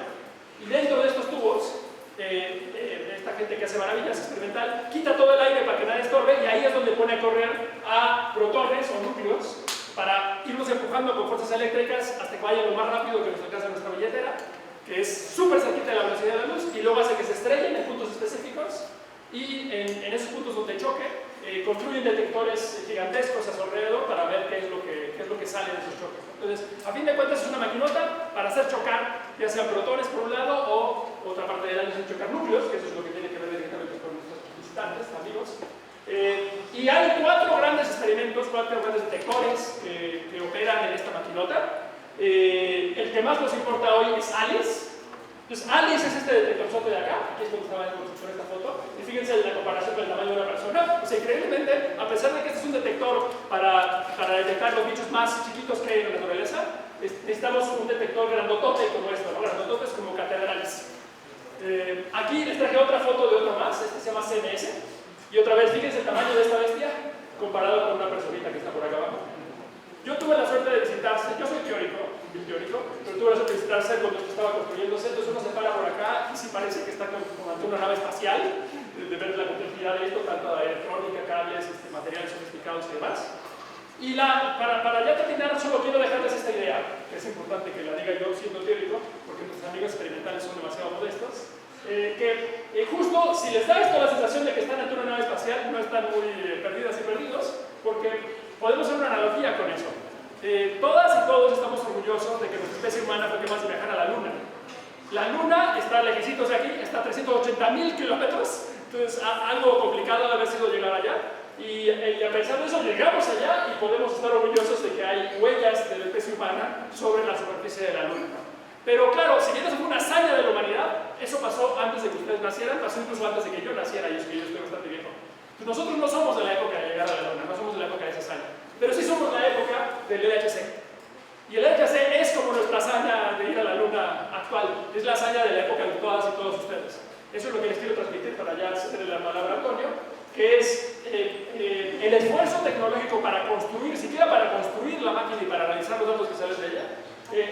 Y dentro de estos tubos, esta gente que hace maravillas experimental quita todo el aire para que nadie estorbe, y ahí es donde pone a correr a protones o núcleos para irlos empujando con fuerzas eléctricas hasta que vayan lo más rápido que nos alcanza nuestra billetera, que es súper cerquita de la velocidad de la luz, y luego hace que se estrellen en puntos específicos, y en esos puntos donde choque, construyen detectores gigantescos a su alrededor para ver qué es lo que sale de esos choques. Entonces, a fin de cuentas, es una maquinota para hacer chocar, ya sean protones por un lado, o otra parte del año es chocar núcleos, que eso es lo que tiene que ver directamente con nuestros visitantes, amigos. Y hay cuatro grandes experimentos, cuatro grandes detectores que operan en esta maquinota. El que más nos importa hoy es ALICE. Entonces, ALICE es este detectorzote de acá, aquí es donde estaba con esta foto, y fíjense la comparación con el tamaño de una persona. O sea, increíblemente, a pesar de que este es un detector para detectar los bichos más chiquitos que hay en la naturaleza, necesitamos un detector grandotote como esto, ¿no? Grandototes como catedrales. Aquí les traje otra foto de otro más, este se llama CMS, y otra vez, fíjense el tamaño de esta bestia comparado con una personita que está por acá abajo. Yo tuve la suerte de visitarse, yo soy teórico, pero tuve la suerte de visitarse cuando esto estaba construyéndose. Entonces uno se para por acá y sí parece que está como ante una nave espacial, de ver la complejidad de esto, tanto de electrónica, cables, materiales sofisticados y demás. Y para ya terminar, solo quiero dejarles esta idea, que es importante que la diga yo siendo teórico, porque nuestros amigos experimentales son demasiado modestos, que justo si les da esto la sensación de que están ante una nave espacial, no están muy perdidas y perdidos, porque podemos hacer una analogía con eso. Todas y todos estamos orgullosos de que nuestra especie humana fue capaz de viajar a la Luna. La Luna está lejecitos de aquí, está a 380.000 kilómetros, entonces algo complicado de haber sido llegar allá. Y a pesar de eso, llegamos allá y podemos estar orgullosos de que hay huellas de la especie humana sobre la superficie de la Luna. Pero claro, si bien eso fue una hazaña de la humanidad, eso pasó antes de que ustedes nacieran, pasó incluso antes de que yo naciera, y eso que yo estoy bastante viejo. Nosotros no somos de la época de llegar a la Luna, no somos de la época de esa hazaña, pero sí somos la época del LHC. Y el LHC es como nuestra hazaña de ir a la Luna actual, es la hazaña de la época de todas y todos ustedes. Eso es lo que les quiero transmitir para ya cederle la palabra a Antonio, que es el esfuerzo tecnológico para construir, siquiera para construir la máquina y para analizar los datos que salen de ella,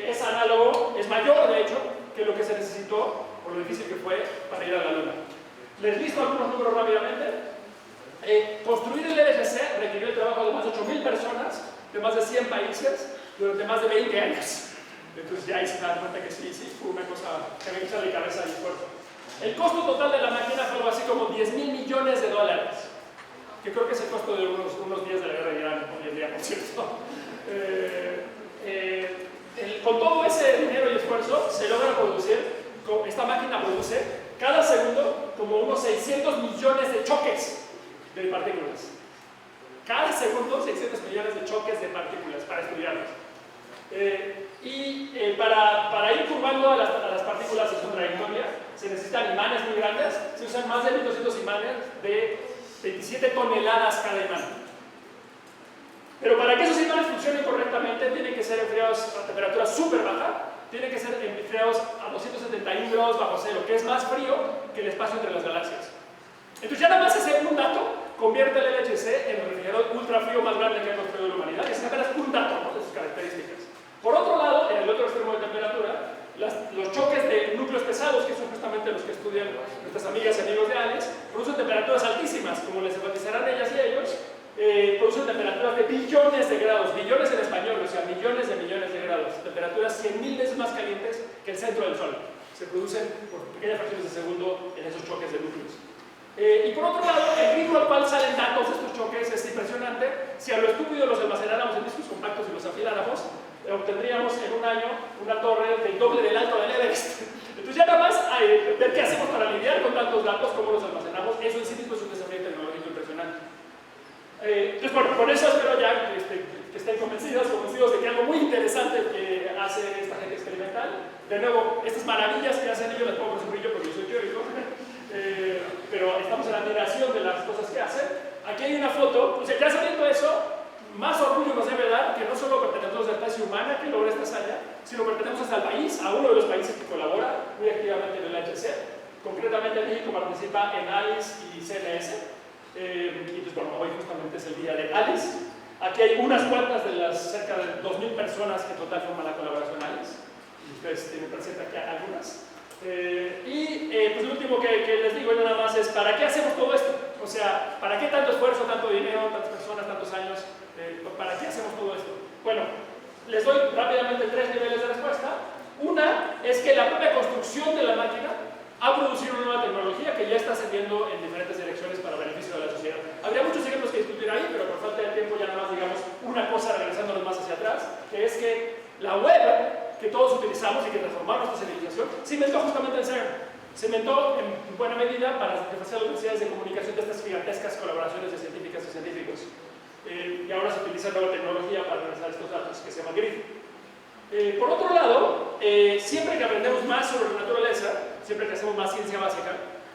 es análogo, es mayor de hecho, que lo que se necesitó, o lo difícil que fue para ir a la Luna. Les listo algunos números rápidamente. Construir el LHC requirió el trabajo de más de 8.000 personas, de más de 100 países, durante más de 20 años. Entonces ya ahí se dan cuenta que sí, fue una cosa que me echarle cabeza y esfuerzo. El costo total de la máquina fue algo así como $10.000 millones, que creo que es el costo de unos días de la guerra de Irán hoy en día, por cierto. Con todo ese dinero y esfuerzo se logra producir, esta máquina produce cada segundo como unos 600 millones de choques de partículas. Cada segundo 600 millones de choques de partículas para estudiarlos. Para ir curvando a las partículas en su trayectoria se necesitan imanes muy grandes, se usan más de 1200 imanes de 27 toneladas cada imán. Pero para que esos imanes funcionen correctamente tienen que ser enfriados a temperatura súper baja, tienen que ser enfriados a 271 grados bajo cero, que es más frío que el espacio entre las galaxias. Entonces ya nada más ese un dato convierte el LHC en el refrigerador ultra frío más grande que ha construido la humanidad, y es apenas un dato, ¿no?, de sus características. Por otro lado, en el otro extremo de temperatura, los choques de núcleos pesados, que son justamente los que estudian nuestras amigas y amigos de ALICE, producen temperaturas altísimas, como les enfatizarán ellas y ellos, producen temperaturas de billones de grados, billones en español, o sea, millones de grados, temperaturas 100.000 veces más calientes que el centro del Sol. Se producen por pequeñas fracciones de segundo en esos choques de núcleos. Y por otro lado, el ritmo al cual salen datos de estos choques es impresionante. Si a lo estúpido los almacenáramos en discos compactos y los afiláramos, obtendríamos en un año una torre del doble del alto del Everest. Entonces ya nada más ver qué hacemos para lidiar con tantos datos, cómo los almacenamos, eso en sí mismo es un desafío tecnológico impresionante. Entonces, bueno, con eso espero ya que estén convencidos de que algo muy interesante que hace esta gente experimental. De nuevo, estas maravillas que hacen ellos las puedo presumir yo porque yo soy teórico, pero estamos en la admiración de las cosas que hacen. Aquí hay una foto, o sea, ya sabiendo eso, más orgullo nos debe dar que no solo pertenecemos a la especie humana que logra esta hazaña, sino pertenecemos al país, a uno de los países que colabora muy activamente en el LHC. Concretamente México participa en ALICE y CNS. Y pues bueno, hoy justamente es el día de ALICE. Aquí hay unas cuantas de las cerca de 2.000 personas que en total forman la colaboración ALICE. Y ustedes tienen presente aquí algunas. Pues lo último que les digo nada más es, ¿para qué hacemos todo esto? O sea, ¿para qué tanto esfuerzo, tanto dinero, tantas personas, tantos años? ¿Para qué hacemos todo esto? Bueno, les doy rápidamente 3 niveles de respuesta. Una es que la propia construcción de la máquina ha producido una nueva tecnología que ya está ascendiendo en diferentes direcciones para beneficio de la sociedad. Habría muchos ejemplos que discutir ahí, pero por falta de tiempo ya nada más digamos una cosa regresándonos más hacia atrás, que es que la web que todos utilizamos y que transformamos nuestra civilización se inventó justamente en CERN. Se inventó en buena medida para satisfacer las necesidades de comunicación de estas gigantescas colaboraciones de científicas y científicos. Y ahora se utiliza nueva tecnología para analizar estos datos que se llama GRID. Por otro lado, siempre que aprendemos más sobre la naturaleza, siempre que hacemos más ciencia básica,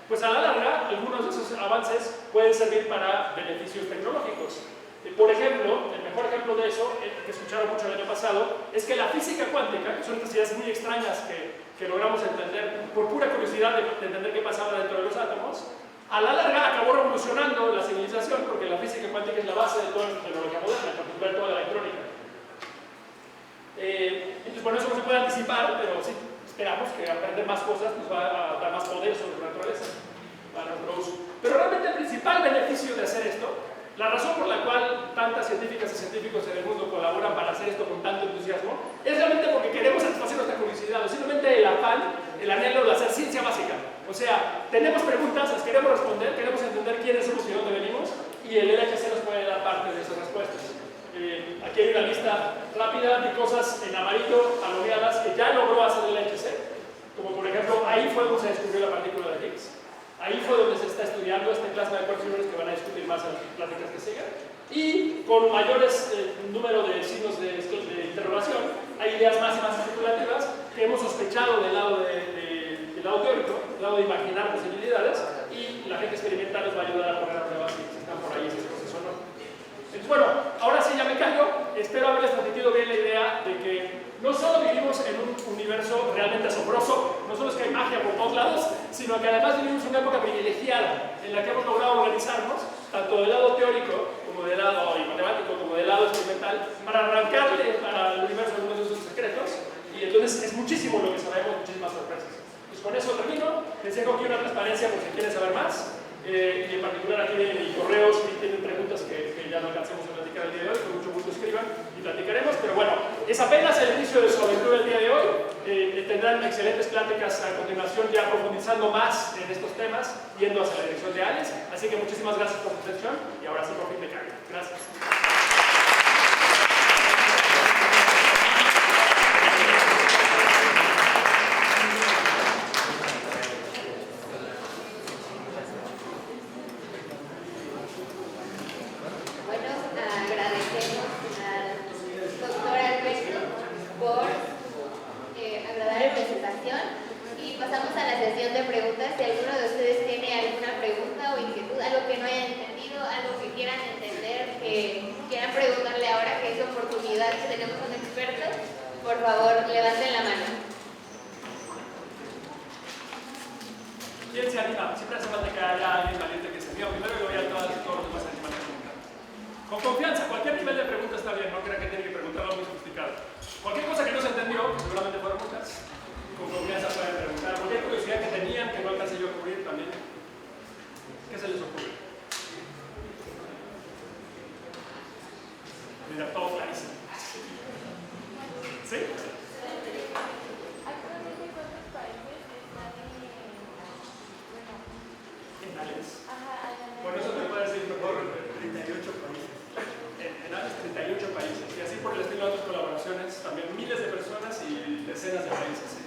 pues a la larga algunos de esos avances pueden servir para beneficios tecnológicos. Por ejemplo, el mejor ejemplo de eso, que escucharon mucho el año pasado, es que la física cuántica, que son estas ideas muy extrañas que logramos entender por pura curiosidad de entender qué pasaba dentro de los átomos, a la larga acabó revolucionando la civilización, porque la física cuántica es la base de toda nuestra tecnología moderna, en particular toda la electrónica. Entonces, bueno, eso no se puede anticipar, pero sí esperamos que aprender más cosas nos va a dar más poder sobre la naturaleza para nuestro uso. Pero realmente el principal beneficio de hacer esto, la razón por la cual tantas científicas y científicos en el mundo colaboran para hacer esto con tanto entusiasmo, es realmente porque queremos satisfacer nuestra curiosidad, o simplemente el afán, el anhelo de hacer ciencia básica. O sea, tenemos preguntas, las queremos responder, queremos entender quiénes somos y de dónde venimos, y el LHC nos puede dar parte de esas respuestas. Aquí hay una lista rápida de cosas en amarillo, alomeadas, que ya logró hacer el LHC, como por ejemplo, ahí fue donde se descubrió la partícula de Higgs. Ahí fue donde se está estudiando este plasma de quarks que van a discutir más en las pláticas que sigan. Y con mayores número de signos de interrogación, hay ideas más y más especulativas que hemos sospechado del lado teórico, del lado de imaginar posibilidades, y la gente experimental nos va a ayudar a poner a prueba si están por ahí esas cosas o no. Entonces, bueno, ahora sí ya me callo. Espero haberles transmitido bien la idea de que no solo vivimos en un universo realmente asombroso, no solo es que hay magia por todos lados, sino que además vivimos en una época privilegiada en la que hemos logrado organizarnos, tanto del lado teórico como del lado matemático, como del lado experimental, para arrancarle al universo algunos de sus secretos, y entonces es muchísimo lo que sabemos, muchísimas sorpresas. Pues con eso termino. Les dejo aquí una transparencia por si quieren saber más. Y en particular aquí vienen mis correos, si tienen preguntas que ya no alcancemos a platicar el día de hoy, con mucho gusto escriban y platicaremos, pero bueno, es apenas el inicio de su aventura el día de hoy. Tendrán excelentes pláticas a continuación, ya profundizando más en estos temas, yendo hacia la dirección de ALICE, así que muchísimas gracias por su atención y ahora sí por fin me callo. Gracias. algo que no hayan entendido, algo que quieran entender, que quieran preguntarle ahora, que es oportunidad que tenemos con expertos, por favor, levanten la mano. ¿Quién se anima? Siempre hace falta que haya alguien valiente que se anime primero y luego ya todos los demás se animan a preguntar. Con confianza, cualquier nivel de pregunta está bien, no crean que tiene que preguntar algo muy sofisticado. Cualquier cosa que no se entendió, que seguramente fueron muchas, con confianza pueden preguntar. Cualquier curiosidad que tenían que no alcancé yo a cubrir también. ¿Qué se les ocurre? Mira, todo clarísimo. ¿Sí? ¿En Alex? Bueno, eso te puede decir mejor 38 países. En Alex 38 países. Y así por el estilo de otras colaboraciones, también miles de personas y decenas de países. ¿Sí?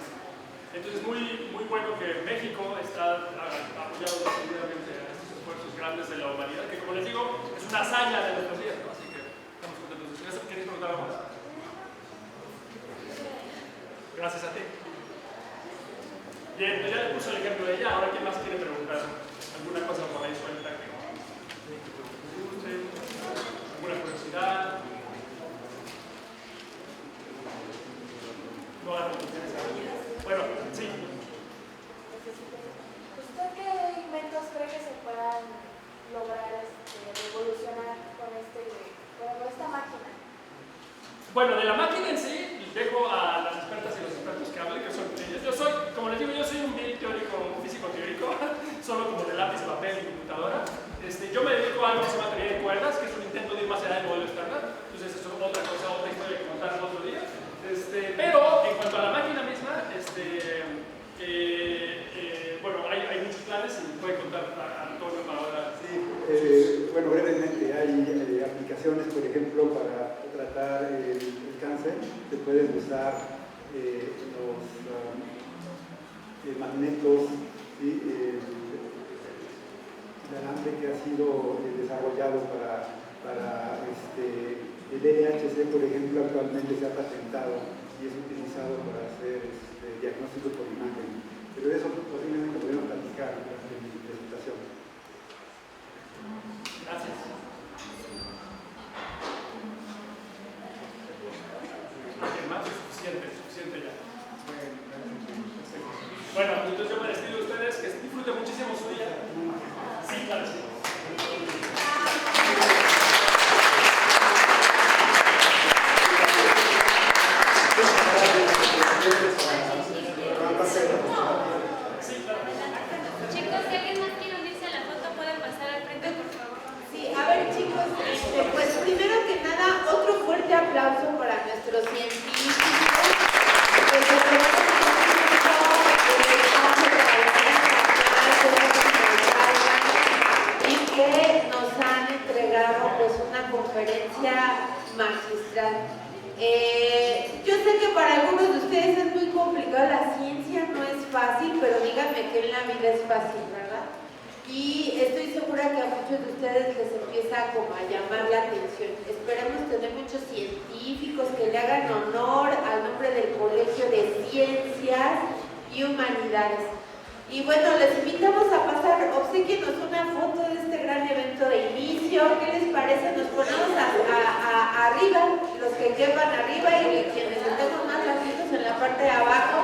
Entonces, muy bueno que México está apoyado decididamente a estos esfuerzos grandes de la humanidad, que como les digo, es una hazaña de nuestros días, ¿no? Así que estamos contentos. ¿Queréis preguntar algo más? Gracias a ti. Bien, pues ya le puse el ejemplo de ella, ahora ¿quién más quiere preguntar? ¿Alguna cosa por ahí suelta que les guste? ¿Alguna curiosidad? No hagan conclusiones ahora. Bueno, sí. ¿Usted qué inventos cree que se puedan lograr revolucionar con esta máquina? Bueno, de la máquina en sí, dejo a las expertas y los expertos que hablen, que son ellas. Yo soy, como les digo, yo soy un vil teórico, un físico teórico, solo como de lápiz, papel y computadora. Yo me dedico a algo que se llama teoría de cuerdas, que es un intento de ir más allá del modelo estándar. Entonces, eso es otra cosa, otra historia que contar otro día. Pero, en cuanto a la máquina misma, bueno, hay muchos planes y puede contar a Antonio para ahora. Sí, bueno, brevemente, hay aplicaciones, por ejemplo, para tratar el cáncer. Se pueden usar los magnetos, ¿sí? El alambre que ha sido desarrollado para el NHC, por ejemplo, actualmente se ha patentado y es utilizado para hacer diagnóstico por imagen. Pero de eso posiblemente podemos platicar en mi presentación. Gracias. ¿Alguien más? Suficiente ya. Bueno, entonces yo me despido de ustedes, que disfruten muchísimo su día. Sí, claro, sí. Chicos, si alguien más quiere unirse a la foto, pueden pasar al frente, por favor. Sí, a ver chicos, pues primero que nada, otro fuerte aplauso para nuestros científicos que se tomaron y que nos han entregado pues una conferencia magistral. Yo sé que para algunos de ustedes es muy complicado, la ciencia no es fácil, pero díganme que en la vida es fácil, ¿verdad? Y estoy segura que a muchos de ustedes les empieza como a llamar la atención. Esperemos tener muchos científicos que le hagan honor al nombre del Colegio de Ciencias y Humanidades. Y bueno, les invitamos a pasar, obséquienos una foto de este gran evento de inicio. ¿Qué les parece? Nos ponemos arriba, los que quepan arriba y quienes estemos más latinos en la parte de abajo.